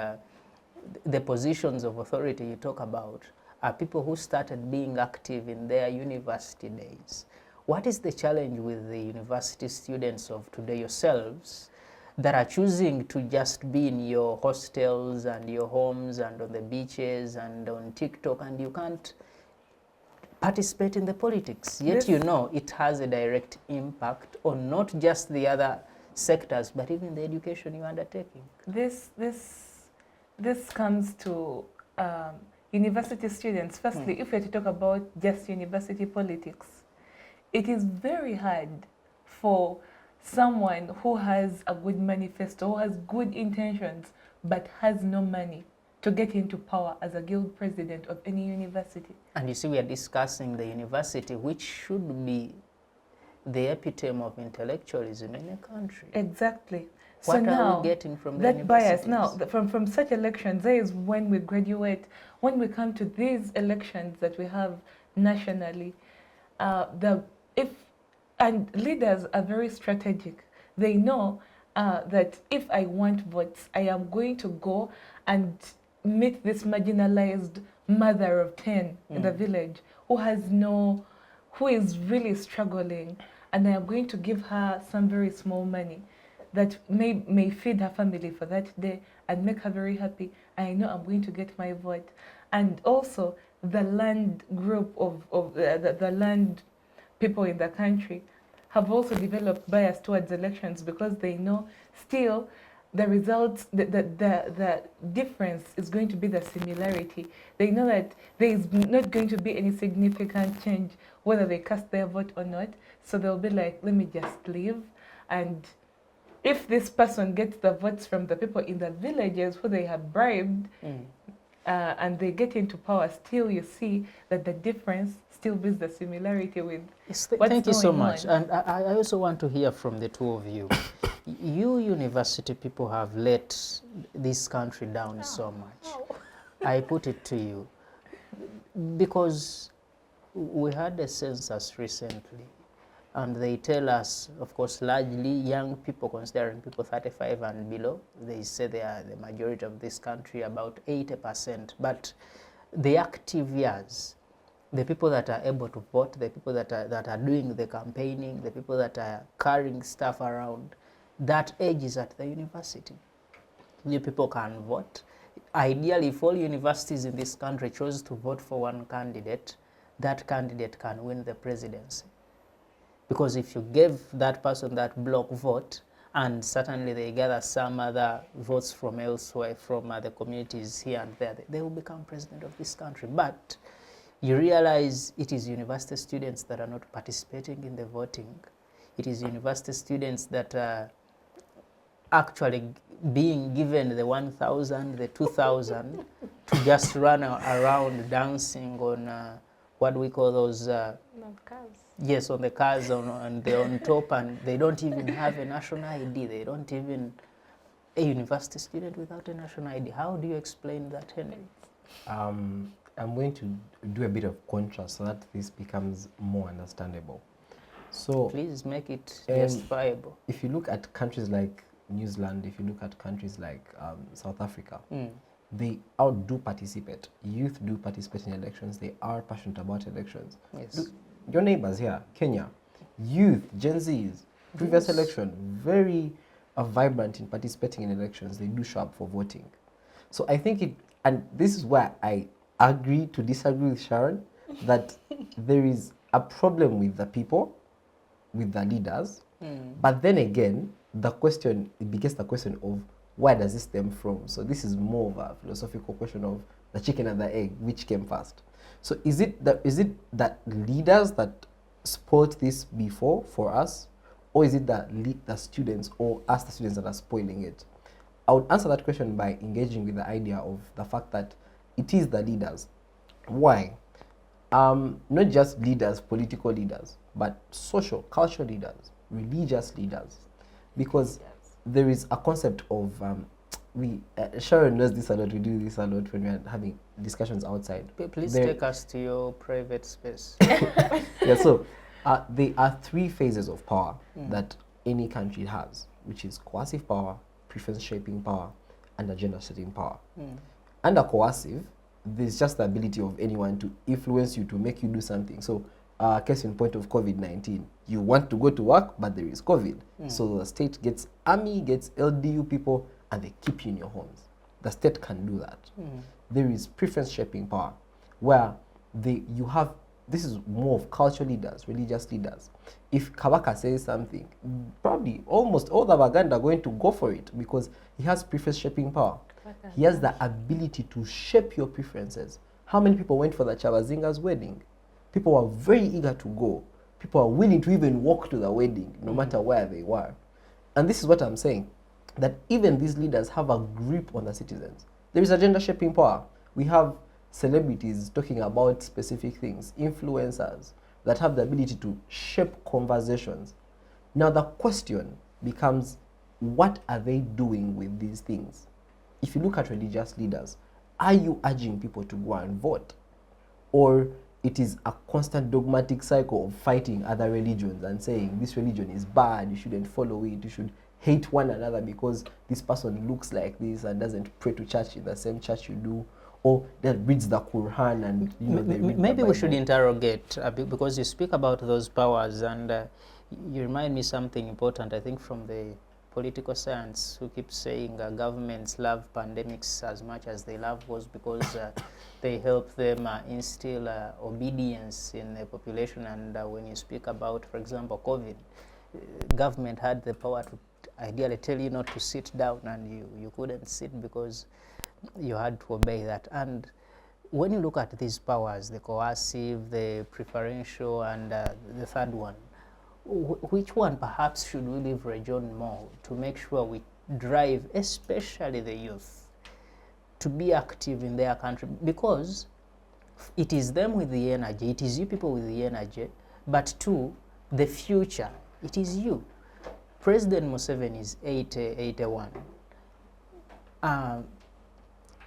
the positions of authority you talk about, are people who started being active in their university days. What is the challenge with the university students of today, yourselves, that are choosing to just be in your hostels and your homes and on the beaches and on TikTok, and you can't participate in the politics? Yet you know it has a direct impact on not just the other sectors, but even the education you're undertaking. This comes to university students. Firstly, if we're to talk about just university politics, it is very hard for someone who has a good manifesto, who has good intentions, but has no money to get into power as a guild president of any university. And you see, we are discussing the university, which should be the epitome of intellectualism in a country. Exactly. What so are now, we getting from the that bias universities? now from such elections, there is when we graduate, when we come to these elections that we have nationally, and leaders are very strategic. They know that if I want votes, I am going to go and meet this marginalized mother of 10 in the village who is really struggling, and I am going to give her some very small money that may feed her family for that day and make her very happy. I know I'm going to get my vote. And also the land group of the land people in the country have also developed bias towards elections because they know still the results, the difference is going to be the similarity. They know that there is not going to be any significant change whether they cast their vote or not. So they'll be like, let me just leave. And if this person gets the votes from the people in the villages who they have bribed, and they get into power, still you see that the difference still is the similarity with Thank you so going much. on. And I also want to hear from the two of you. You university people have let this country down so much. I put it to you because we had a census recently, and they tell us, of course, largely young people, considering people 35 and below, they say they are the majority of this country, about 80%. But the active years, the people that are able to vote, the people that are doing the campaigning, the people that are carrying stuff around, that age is at the university. You people can vote. Ideally, if all universities in this country chose to vote for one candidate, that candidate can win the presidency. Because if you gave that person that block vote, and certainly they gather some other votes from elsewhere, from other communities here and there, they will become president of this country. But you realize it is university students that are not participating in the voting. It is university students that are actually being given the 1,000, the 2,000 to just run around dancing on what we call those yes, on the cars, and they're on top, and they don't even have a national ID. They don't even, a university student without a national ID. How do you explain that, Henry? I'm going to do a bit of contrast so that this becomes more understandable. So please make it justifiable. If you look at countries like New Zealand, if you look at countries like South Africa, they do participate. Youth do participate in elections. They are passionate about elections. Yes. Look, your neighbors here, Kenya, youth, Gen Zs, previous election, very vibrant in participating in elections. They do show up for voting. So I think and this is where I agree to disagree with Sharon, that there is a problem with the people, with the leaders, but then again, it begins the question of where does this stem from? So this is more of a philosophical question of the chicken and the egg, which came first? So is it that leaders that spoiled this before for us, or is it the students or us, the students, that are spoiling it? I would answer that question by engaging with the idea of the fact that it is the leaders. Why? Not just leaders, political leaders, but social, cultural leaders, religious leaders, because there is a concept of Sharon knows this a lot. We do this a lot when we are having discussions outside. Please take us to your private space. Yeah, so there are 3 phases of power that any country has, which is coercive power, preference shaping power, and agenda setting power. Under coercive, there's just the ability of anyone to influence you, to make you do something. So case in point of COVID-19, you want to go to work, but there is COVID. So the state gets army, gets LDU people, and they keep you in your homes. The state can do that. There is preference shaping power, where this is more of cultural leaders, religious leaders. If Kabaka says something, probably almost all the Baganda are going to go for it because he has preference shaping power. He has the ability to shape your preferences. How many people went for the Chabazinga's wedding? People were very eager to go. People are willing to even walk to the wedding, no matter where they were. And this is what I'm saying, that even these leaders have a grip on the citizens. There is agenda shaping power. We have celebrities talking about specific things, influencers that have the ability to shape conversations. Now the question becomes, what are they doing with these things? If you look at religious leaders, are you urging people to go and vote? Or it is a constant dogmatic cycle of fighting other religions and saying this religion is bad, you shouldn't follow it, you should hate one another because this person looks like this and doesn't pray to church in the same church you do, or that reads the Quran and they read maybe the we should Bible. interrogate because you speak about those powers, and you remind me something important, I think, from the political science, who keeps saying governments love pandemics as much as they love wars because they help them instill obedience in the population. And when you speak about, for example, COVID, government had the power to ideally tell you not to sit down, and you couldn't sit because you had to obey that. And when you look at these powers, the coercive, the preferential, and the third one, which one perhaps should we leverage on more to make sure we drive, especially the youth, to be active in their country? Because it is them with the energy, it is you people with the energy, but two, the future, it is you. President Museveni is 81.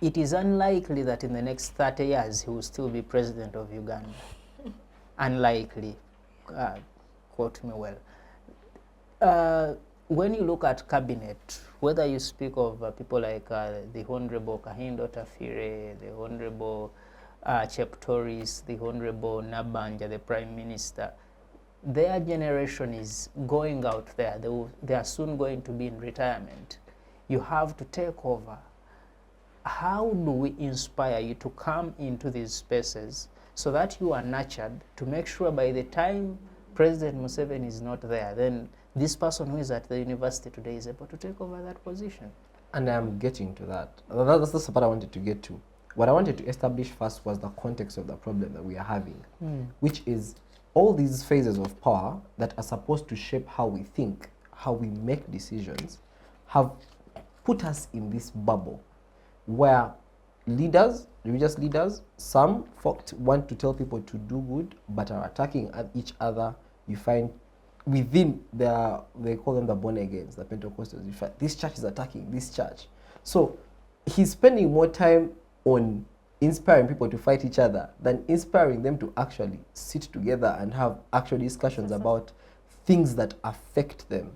It is unlikely that in the next 30 years he will still be president of Uganda. Unlikely. Quote me well. When you look at cabinet, whether you speak of people like the Honorable Kahindo Tafire, the Honorable Cheptoris, the Honorable Nabanja, the Prime Minister, their generation is going out there. They are soon going to be in retirement. You have to take over. How do we inspire you to come into these spaces so that you are nurtured to make sure by the time President Museveni is not there, then this person who is at the university today is able to take over that position? And I'm getting to that. That's the part I wanted to get to. What I wanted to establish first was the context of the problem that we are having, which is all these phases of power that are supposed to shape how we think, how we make decisions, have put us in this bubble where leaders, religious leaders, some folks want to tell people to do good but are attacking at each other. You find within they call them the born agains, the Pentecostals. You find this church is attacking this church. So he's spending more time on inspiring people to fight each other than inspiring them to actually sit together and have actual discussions about things that affect them.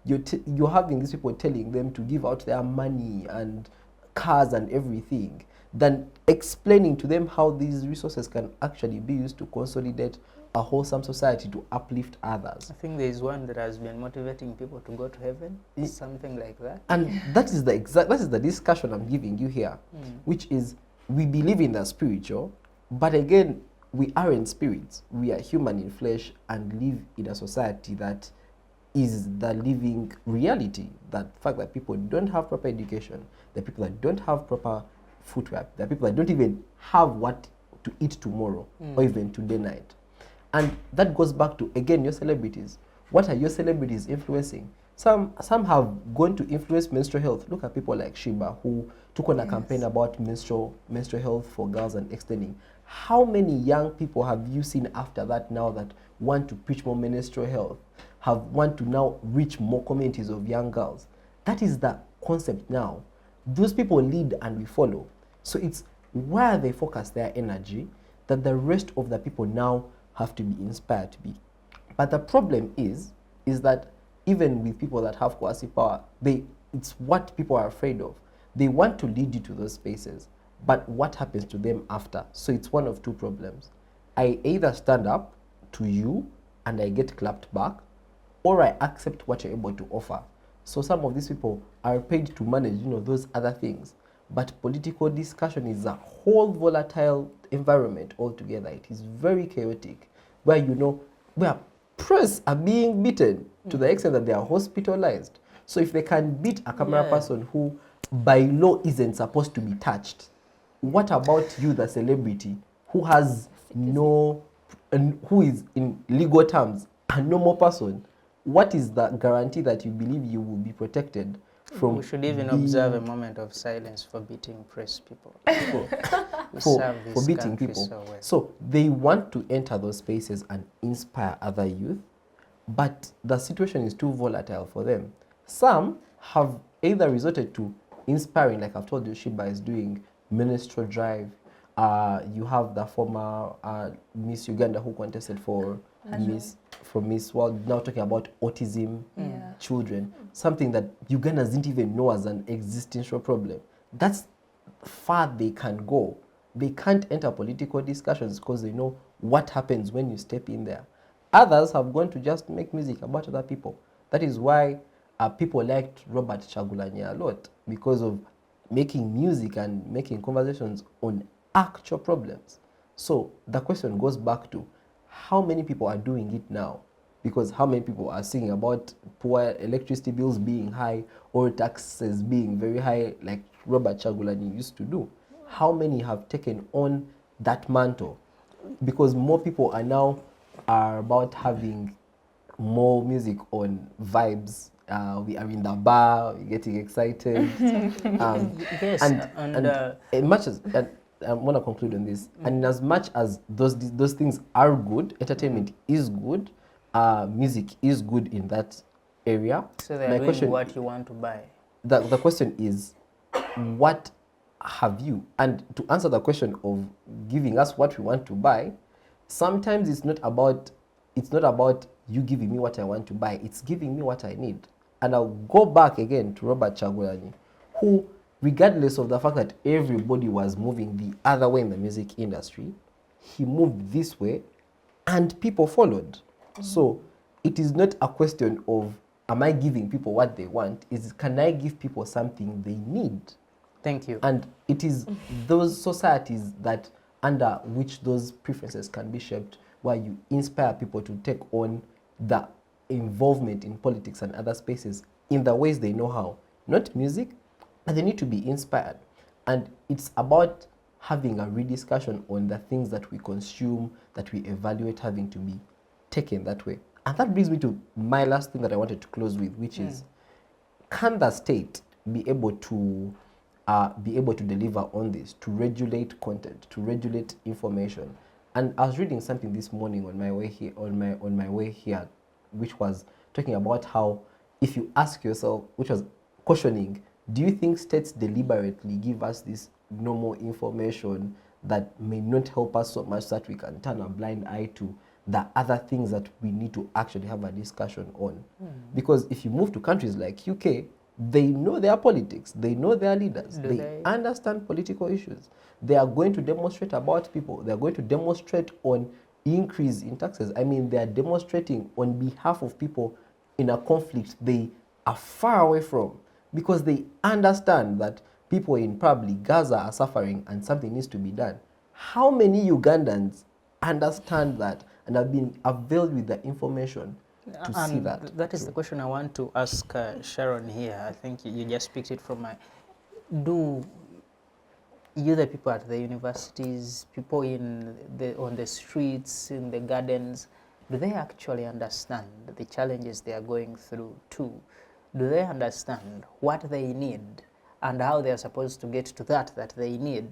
You're having these people telling them to give out their money and cars and everything, than explaining to them how these resources can actually be used to consolidate a wholesome society, to uplift others. I think there is one that has been motivating people to go to heaven, something like that. And that is the discussion I'm giving you here, which is we believe in the spiritual, but again, we aren't spirits. We are human in flesh and live in a society that is the living reality. That fact that people don't have proper education, the people that don't have proper footwear, the people that don't even have what to eat tomorrow or even today night. And that goes back to, again, your celebrities. What are your celebrities influencing? Some have gone to influence menstrual health. Look at people like Shiba, who took on a campaign about menstrual health for girls and extending. How many young people have you seen after that now that want to preach more menstrual health, want to now reach more communities of young girls? That is the concept now. Those people lead and we follow. So it's where they focus their energy that the rest of the people now have to be inspired to be. But the problem is that even with people that have coercive power, it's what people are afraid of. They want to lead you to those spaces, but what happens to them after? So it's one of two problems. I either stand up to you and I get clapped back, or I accept what you're able to offer. So some of these people are paid to manage, those other things. But political discussion is a whole volatile environment altogether. It is very chaotic, where where press are being beaten to the extent that they are hospitalized. So if they can beat a camera person who by law isn't supposed to be touched, what about you, the celebrity, who has who is in legal terms a normal person? What is the guarantee that you believe you will be protected from? We should even observe a moment of silence for beating press people. for beating people. So they want to enter those spaces and inspire other youth, but the situation is too volatile for them. Some have either resorted to inspiring, like I've told you, Shiba is doing menstrual drive. You have the former Miss Uganda who contested for Miss World, now talking about autism children, something that Ugandans didn't even know as an existential problem. That's far they can go. They can't enter political discussions because they know what happens when you step in there. Others have gone to just make music about other people. That is why people liked Robert Chagulanyi a lot, because of making music and making conversations on actual problems. So the question goes back to how many people are doing it now? Because how many people are singing about poor electricity bills being high or taxes being very high, like Robert Chagulanyi used to do? How many have taken on that mantle? Because more people are about having more music on vibes. We are in the bar, we're getting excited. Yes, and much as I want to conclude on this, and as much as those things are good, entertainment is good, music is good in that area. So they're doing what you want to buy. The question is, what have you? And to answer the question of giving us what we want to buy, sometimes it's not about you giving me what I want to buy. It's giving me what I need. And I'll go back again to Robert Chagulanyi, who, regardless of the fact that everybody was moving the other way in the music industry, he moved this way and people followed. So it is not a question of, am I giving people what they want? It's, can I give people something they need? Thank you. And it is those societies that under which those preferences can be shaped, where you inspire people to take on the involvement in politics and other spaces in the ways they know how. Not music, but they need to be inspired. And it's about having a rediscussion on the things that we consume, that we evaluate, having to be taken that way. And that brings me to my last thing that I wanted to close with, which is, can the state be able to deliver on this, to regulate content, to regulate information? And I was reading something this morning on my way here, which was talking about how, if you ask yourself, which was questioning, do you think states deliberately give us this normal information that may not help us so much that we can turn a blind eye to the other things that we need to actually have a discussion on? Because if you move to countries like UK, they know their politics, they know their leaders, they understand political issues. They are going to demonstrate about people, they are going to demonstrate on increase in taxes. I mean, they are demonstrating on behalf of people in a conflict they are far away from, because they understand that people in probably Gaza are suffering and something needs to be done. How many Ugandans understand that and have been availed with the information to see that? That is the question I want to ask Sharon here. I think you just picked it from my... Do you, the people at the universities, people on the streets, in the gardens, do they actually understand the challenges they are going through too? Do they understand what they need and how they are supposed to get to that they need,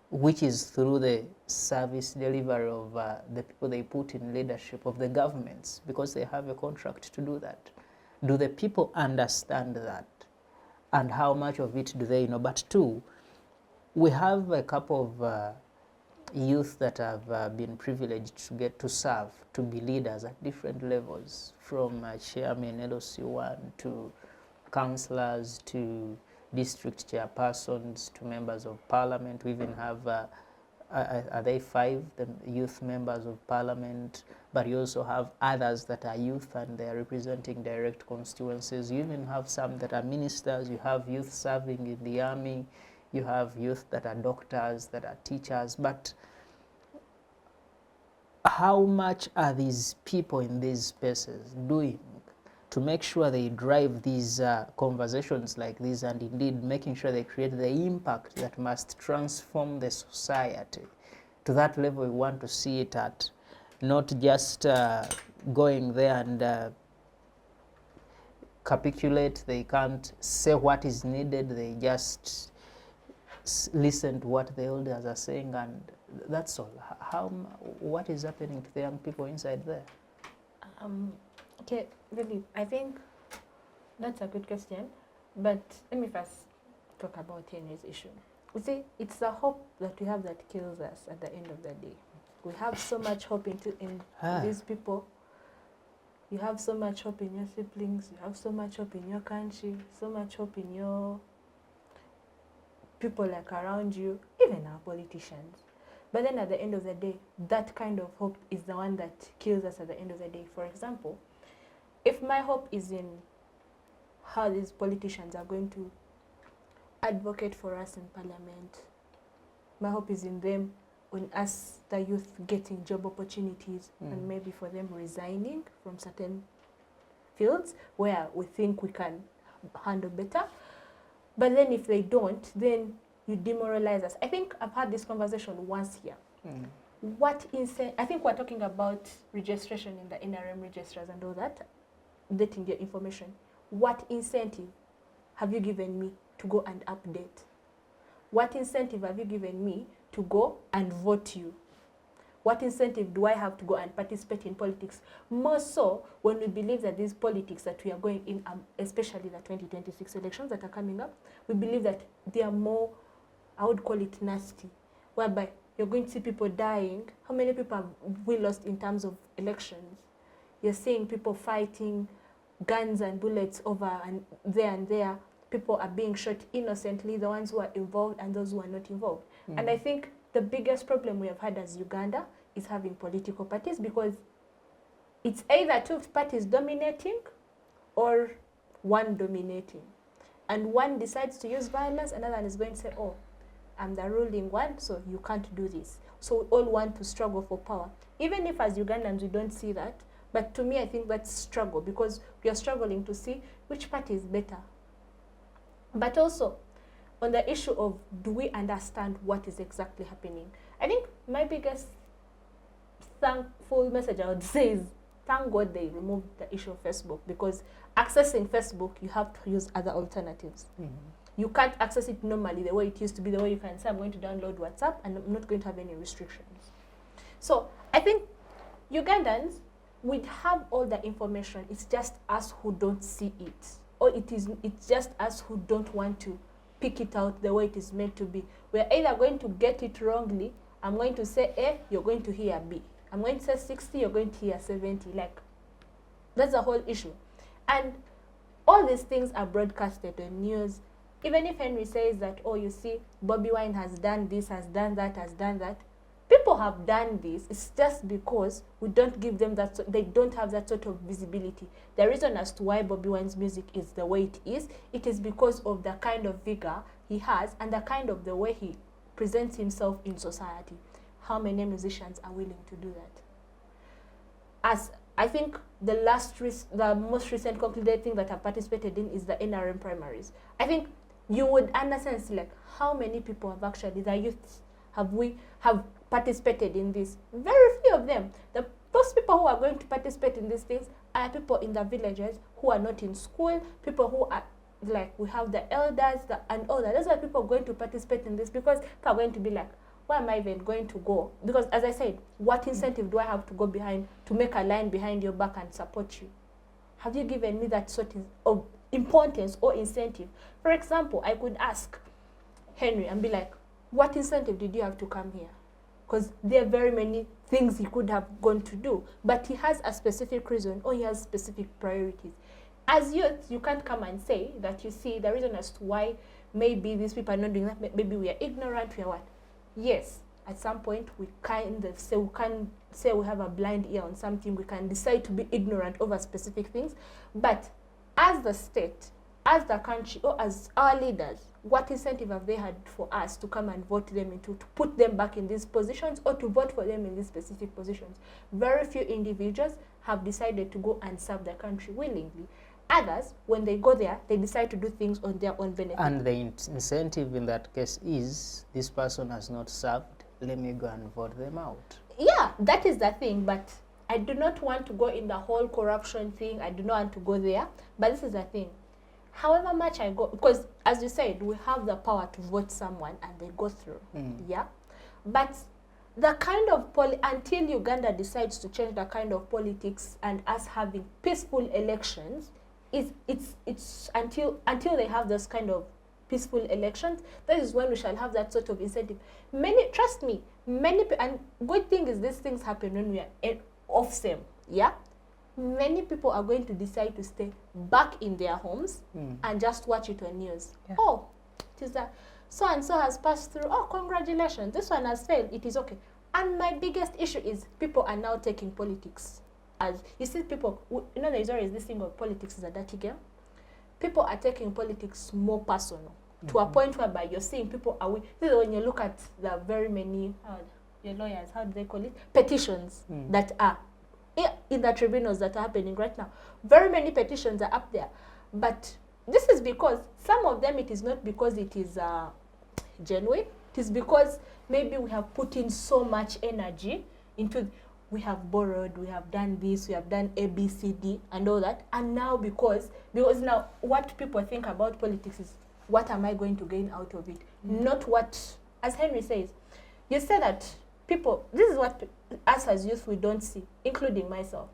which is through the service delivery of the people they put in leadership of the governments, because they have a contract to do that? Do the people understand that? And how much of it do they know? But two, we have a couple of youth that have been privileged to get to serve, to be leaders at different levels, from chairman, LOC1, to councillors, to district chairpersons, to members of parliament. We even have, are they 5, the youth members of parliament? But you also have others that are youth and they are representing direct constituencies. You even have some that are ministers. You have youth serving in the army. You have youth that are doctors, that are teachers. But how much are these people in these spaces doing to make sure they drive these conversations like this, and indeed making sure they create the impact that must transform the society to that level we want to see it at, not just going there and capitulate. They can't say what is needed, they just listen to what the elders are saying, and that's all. What is happening to the young people inside there? Okay, really, I think that's a good question, but let me first talk about Henry's issue. You see, it's the hope that we have that kills us at the end of the day. We have so much hope in these people. You have so much hope in your siblings, you have so much hope in your country, so much hope in your people like around you, even our politicians. But then at the end of the day, that kind of hope is the one that kills us at the end of the day. For example, if my hope is in how these politicians are going to advocate for us in parliament, my hope is in them, on us, the youth, getting job opportunities, and maybe for them resigning from certain fields where we think we can handle better. But then if they don't, then you demoralize us. I think I've had this conversation once here. I think we're talking about registration in the NRM registers and all that, dating their information. What incentive have you given me to go and update? What incentive have you given me to go and vote you? What incentive do I have to go and participate in politics? More so when we believe that these politics that we are going in, especially the 2026 elections that are coming up, we believe that they are more, I would call it nasty, whereby you're going to see people dying. How many people have we lost in terms of elections? You're seeing people fighting, guns and bullets over and there. People are being shot innocently, the ones who are involved and those who are not involved. And I think the biggest problem we have had as Uganda is having political parties, because it's either two parties dominating or one dominating. And one decides to use violence, another one is going to say, oh, I'm the ruling one, so you can't do this. So we all want to struggle for power. Even if as Ugandans we don't see that, but to me I think that's struggle, because we are struggling to see which party is better. But also, on the issue of do we understand what is exactly happening, I think my biggest thankful message I would say is thank God they removed the issue of Facebook, because accessing Facebook, you have to use other alternatives. You can't access it normally the way it used to be, the way you can say I'm going to download WhatsApp and I'm not going to have any restrictions. So I think Ugandans would have all the information, it's just us who don't see it, or it's just us who don't want to pick it out the way it is meant to be. We're either going to get it wrongly. I'm going to say A, you're going to hear B. I'm going to say 60, you're going to hear 70. Like, that's the whole issue. And all these things are broadcasted on news. Even if Henry says that, oh, you see, Bobi Wine has done this, has done that, people have done this. It's just because we don't give them that, they don't have that sort of visibility. The reason as to why Bobi Wine's music is the way it is because of the kind of vigor he has and the kind of the way he presents himself in society. How many musicians are willing to do that? As I think the most recent concluded thing that I've participated in is the NRM primaries. I think you would understand it's like how many people have actually, the youth, have participated in this. Very few of them. Those people who are going to participate in these things are people in the villages who are not in school, people who are like, we have the elders and all that. Those are people going to participate in this, because people are going to be like, where am I even going to go? Because as I said, what incentive do I have to go behind to make a line behind your back and support you? Have you given me that sort of importance or incentive? For example, I could ask Henry and be like, what incentive did you have to come here? Because there are very many things he could have gone to do, but he has a specific reason or he has specific priorities. As youth, you can't come and say that, you see, the reason as to why maybe these people are not doing that, maybe we are ignorant, we are what? Yes, at some point we kind of say, we can say we have a blind ear on something, we can decide to be ignorant over specific things, but as the state, as the country, or as our leaders, what incentive have they had for us to come and vote them into, to put them back in these positions or to vote for them in these specific positions? Very few individuals have decided to go and serve their country willingly. Others, when they go there, they decide to do things on their own benefit. And the incentive in that case is, this person has not served, let me go and vote them out. Yeah, that is the thing, but I do not want to go in the whole corruption thing. I do not want to go there, but this is the thing. However much I go, because as you said, we have the power to vote someone and they go through, yeah? But the kind of, until Uganda decides to change the kind of politics and us having peaceful elections, it's until they have those kind of peaceful elections, that is when we shall have that sort of incentive. Trust me, and good thing is these things happen when we are off SEM, yeah? Many people are going to decide to stay back in their homes and just watch it on news. Yeah. Oh, it is that so and so has passed through. Oh, congratulations, this one has failed. It is okay. And my biggest issue is people are now taking politics as, you see, people, you know, there's always this thing of politics is a dirty game. People are taking politics more personal to a point whereby you're seeing people are. This is when you look at the very many your lawyers, how do they call it, petitions that are in the tribunals that are happening right now. Very many petitions are up there, but this is because some of them, it is not because it is genuine. It is because maybe we have put in so much energy into, we have borrowed, we have done this, we have done A, B, C, D, and all that. And now because now what people think about politics is, what am I going to gain out of it? Not what, as Henry says, you say that people, this is what us as youth we don't see, including myself.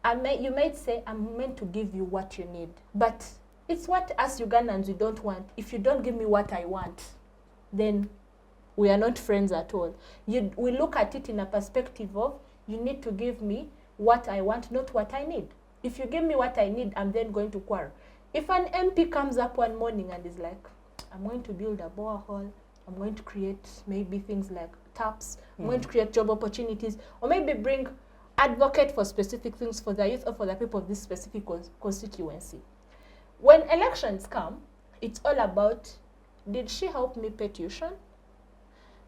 You might say, I'm meant to give you what you need, but it's what us Ugandans we don't want. If you don't give me what I want, then we are not friends at all. We look at it in a perspective of, you need to give me what I want, not what I need. If you give me what I need, I'm then going to quarrel. If an MP comes up one morning and is like, I'm going to build a borehole, I'm going to create maybe things like taps, I'm going to create job opportunities, or maybe advocate for specific things for the youth or for the people of this specific constituency. When elections come, it's all about, did she help me pay tuition?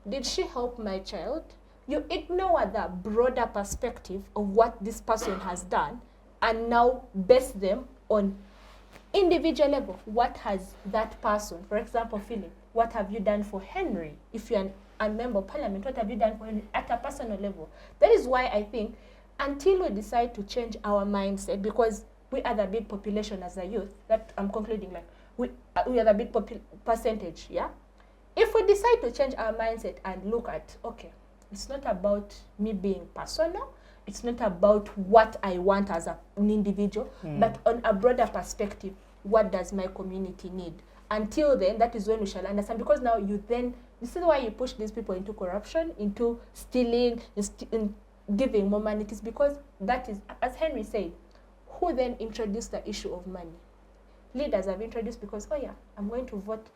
Did she help my child? You ignore the broader perspective of what this person has done and now base them on individual level. What has that person, for example, Philip, what have you done for Henry? If you're a member of parliament, what have you done for Henry at a personal level? That is why I think until we decide to change our mindset, because we are the big population as a youth, that I'm concluding, like we are the big percentage, yeah? If we decide to change our mindset and look at, okay, it's not about me being personal, it's not about what I want as an individual, but on a broader perspective, what does my community need? Until then, that is when we shall understand, because now this is why you push these people into corruption, into stealing, in giving more money. It is because that is, as Henry said, who then introduced the issue of money? Leaders have introduced, because, oh yeah, I'm going to vote.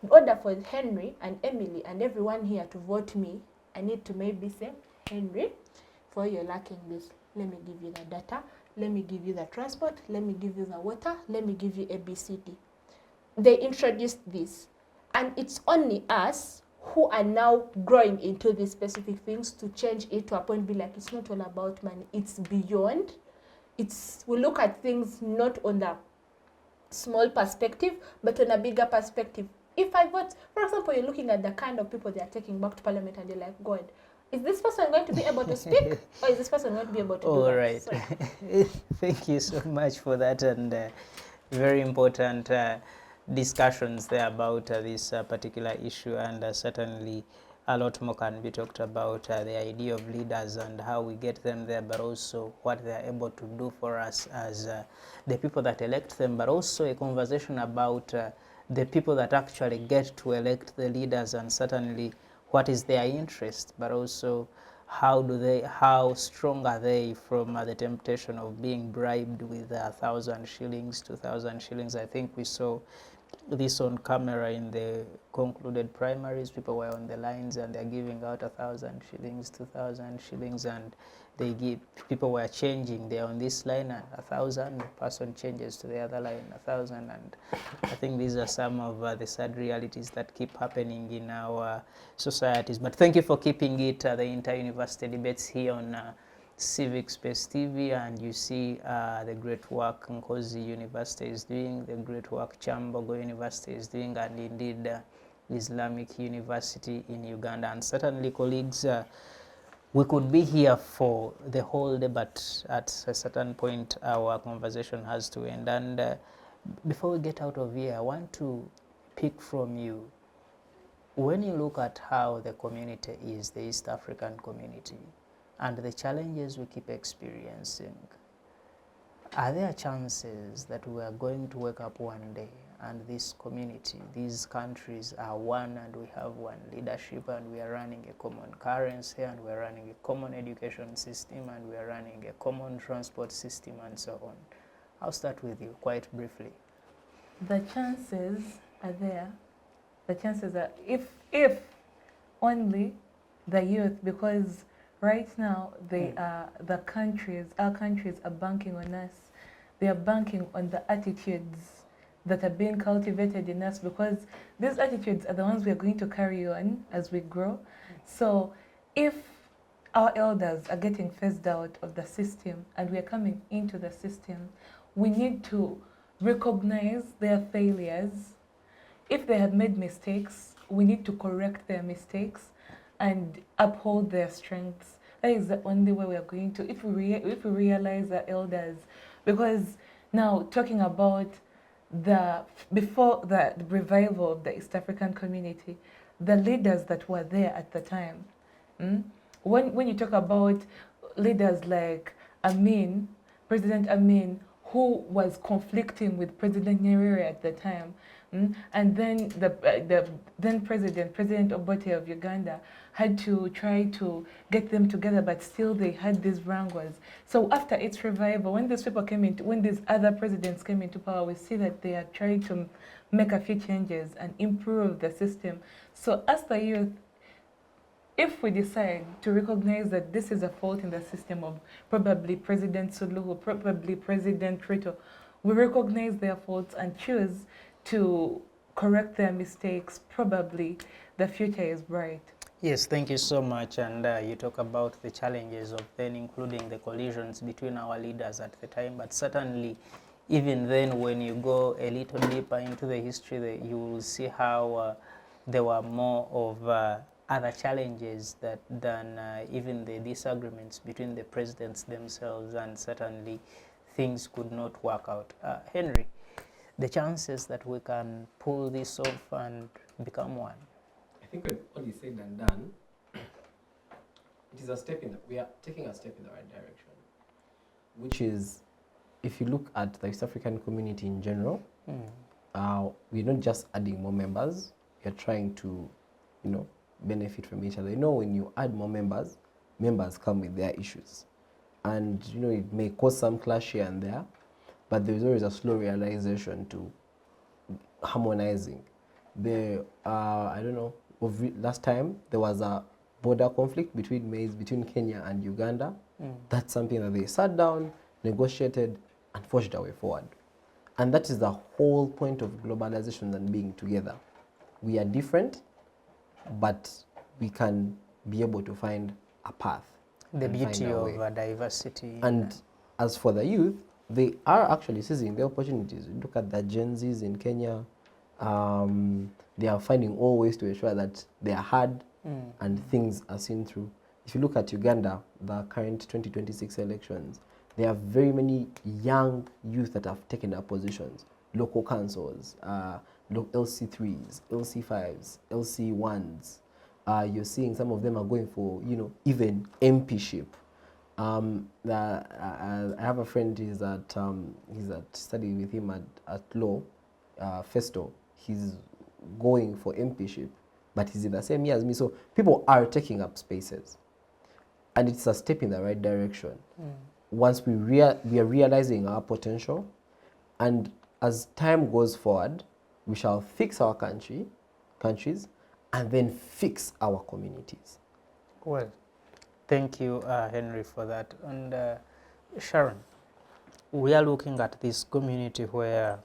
In order for Henry and Emily and everyone here to vote me, I need to maybe say, Henry, for you're lacking this, let me give you the data, let me give you the transport, let me give you the water, let me give you ABCD. They introduced this, and it's only us who are now growing into these specific things to change it to a point, be like, it's not all about money, it's beyond. We look at things not on the small perspective, but on a bigger perspective. If I vote, for example, you're looking at the kind of people they are taking back to parliament and you're like, God, is this person going to be able to speak, or is this person going to be able to do All that? right. Sorry. Thank you so much for that, and very important discussions there about this particular issue, and certainly a lot more can be talked about the idea of leaders and how we get them there, but also what they are able to do for us as the people that elect them, but also a conversation about the people that actually get to elect the leaders, and certainly what is their interest, but also how strong are they from the temptation of being bribed with 1,000 shillings, 2,000 shillings. I think we saw this on camera in the concluded primaries. People were on the lines and they're giving out 1,000 shillings, 2,000 shillings, and people were changing. They're on this line at 1,000, the person changes to the other line 1,000, and I think these are some of the sad realities that keep happening in our societies. But thank you for keeping it the inter-university debates here on Civic Space TV, and you see the great work Nkozi University is doing, the great work Chambogo University is doing, and indeed Islamic University in Uganda. And certainly, colleagues, we could be here for the whole day, but at a certain point our conversation has to end. And before we get out of here, I want to pick from you, when you look at how the community is, the East African community, and the challenges we keep experiencing, are there chances that we are going to wake up one day and this community, these countries are one, and we have one leadership, and we are running a common currency, and we are running a common education system, and we are running a common transport system, and so on? I'll start with you quite briefly. The chances are there. The chances are, if only the youth, because right now our countries are banking on us. They are banking on the attitudes that are being cultivated in us, because these attitudes are the ones we are going to carry on as we grow. So if our elders are getting phased out of the system and we are coming into the system, we need to recognize their failures. If they have made mistakes, we need to correct their mistakes and uphold their strengths. That is the only way we are going to, if we realize our elders. Because now, talking about before the revival of the East African community, the leaders that were there at the time, when you talk about leaders like Amin, President Amin, who was conflicting with President Nyerere at the time, and then the then President Obote of Uganda had to try to get them together, but still they had these wrangles. So after its revival, when these people came into, when these other presidents came into power, we see that they are trying to make a few changes and improve the system. So as the youth, if we decide to recognize that this is a fault in the system of probably President Suluhu, probably President Ruto, we recognize their faults and choose to correct their mistakes, probably the future is bright. Yes, thank you so much. And you talk about the challenges of then including the collisions between our leaders at the time, but certainly even then, when you go a little deeper into the history, you will see how there were more of other challenges than even the disagreements between the presidents themselves, and certainly things could not work out. Henry, the chances that we can pull this off and become one? I think when all is said and done, it is a step we are taking a step in the right direction, which is, if you look at the East African community in general, we're not just adding more members, we're trying to, benefit from each other. When you add more members come with their issues. And, it may cause some clash here and there, but there's always a slow realization to harmonizing. Last time there was a border conflict between Kenya and Uganda. That's something that they sat down, negotiated, and forged a way forward. And that is the whole point of globalization and being together. We are different, but we can be able to find a path. The beauty of diversity. And as for the youth, they are actually seizing the opportunities. Look at the Gen Zs in Kenya. They are finding all ways to ensure that they are heard and things are seen through. If you look at Uganda, the current 2026 elections, there are very many young youth that have taken up positions. Local councils, LC3s, LC5s, LC1s. You're seeing some of them are going for, even MPship. I have a friend, he's at studying with him at law, Festo. He's going for MPship, but he's in the same year as me. So people are taking up spaces, and it's a step in the right direction. Once we are realizing our potential, and as time goes forward, we shall fix our countries, and then fix our communities. Well, thank you, Henry, for that. And Sharon, we are looking at this community where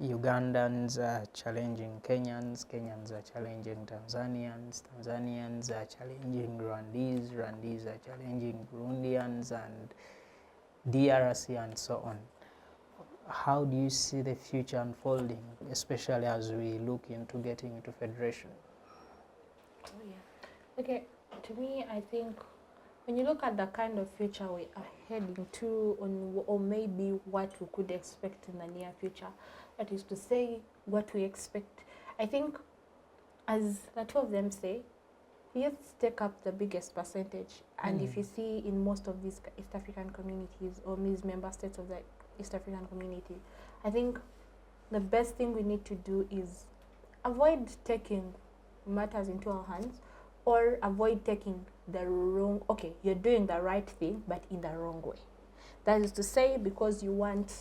Ugandans are challenging Kenyans, Kenyans are challenging Tanzanians, Tanzanians are challenging Rwandese, Rwandese are challenging Burundians and DRC and so on. How do you see the future unfolding, especially as we look into getting into federation? Oh, yeah. Okay, to me, I think when you look at the kind of future we are heading to, or maybe what we could expect in the near future, that is to say, what we expect, I think, as the two of them say, youths take up the biggest percentage. And if you see in most of these East African communities or these member states of the East African community, I think the best thing we need to do is avoid taking matters into our hands, or avoid taking the wrong, okay, you're doing the right thing, but in the wrong way. That is to say, because you want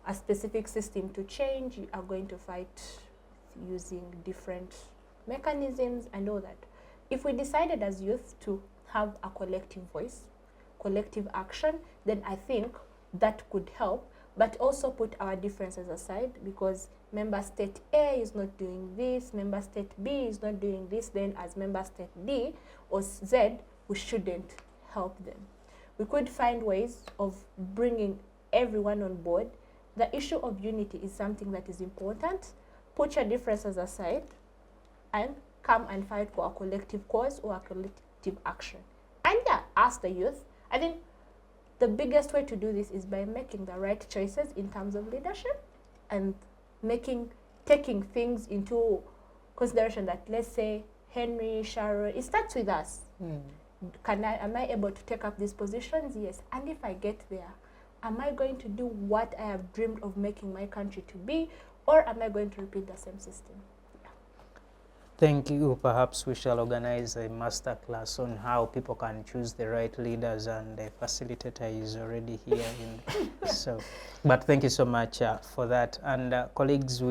a specific system to change, you are going to fight using different mechanisms and all that. If we decided as youth to have a collective voice, collective action, then I think that could help, but also put our differences aside, because member state A is not doing this, member state B is not doing this, then as member state D or Z, we shouldn't help them. We could find ways of bringing everyone on board. The issue of unity is something that is important. Put your differences aside and come and fight for a collective cause or a collective action. And yeah, as the youth, I think the biggest way to do this is by making the right choices in terms of leadership, and taking things into consideration that, let's say, Henry, Sharon, it starts with us. Am I able to take up these positions? Yes. And if I get there, am I going to do what I have dreamed of making my country to be, or am I going to repeat the same system? Thank you. Perhaps we shall organize a master class on how people can choose the right leaders, and the facilitator is already here. But thank you so much for that. And colleagues,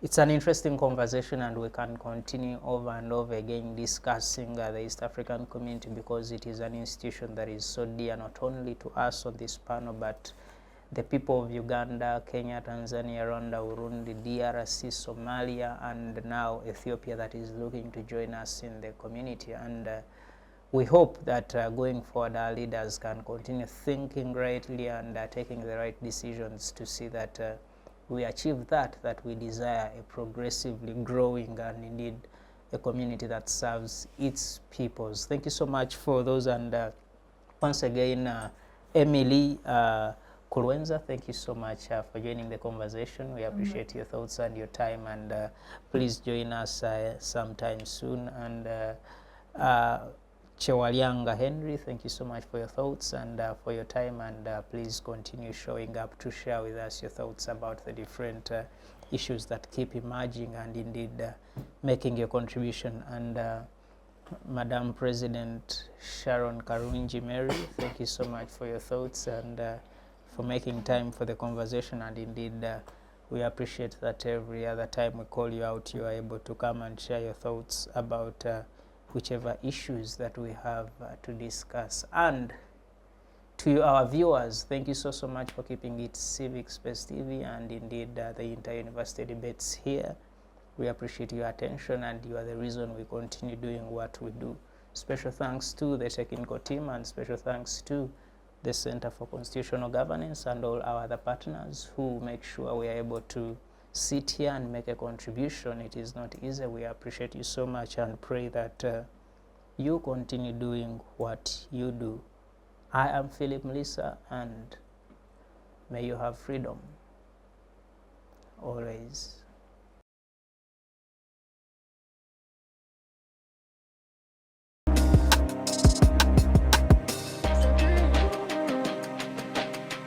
it's an interesting conversation, and we can continue over and over again discussing the East African community, because it is an institution that is so dear not only to us on this panel, but the people of Uganda, Kenya, Tanzania, Rwanda, Burundi, DRC, Somalia, and now Ethiopia, that is looking to join us in the community. And we hope that going forward, our leaders can continue thinking rightly and taking the right decisions to see that we achieve that we desire, a progressively growing and indeed a community that serves its peoples. Thank you so much for those. And once again, Emily Kulwenza, thank you so much for joining the conversation. We appreciate your thoughts and your time, and please join us sometime soon. And Chewalyanga Henry, thank you so much for your thoughts and for your time, and please continue showing up to share with us your thoughts about the different issues that keep emerging, and indeed making your contribution. And Madam President Sharon Karunji Mary, thank you so much for your thoughts and for making time for the conversation, and indeed we appreciate that every other time we call you out, you are able to come and share your thoughts about whichever issues that we have to discuss. And to our viewers, thank you so much for keeping it Civic Space TV and indeed the inter-university debates here. We appreciate your attention, and you are the reason we continue doing what we do. Special thanks to the technical team, and special thanks to the Center for Constitutional Governance and all our other partners who make sure we are able to sit here and make a contribution. It is not easy. We appreciate you so much and pray that you continue doing what you do. I am Philip Mlisa, and may you have freedom always.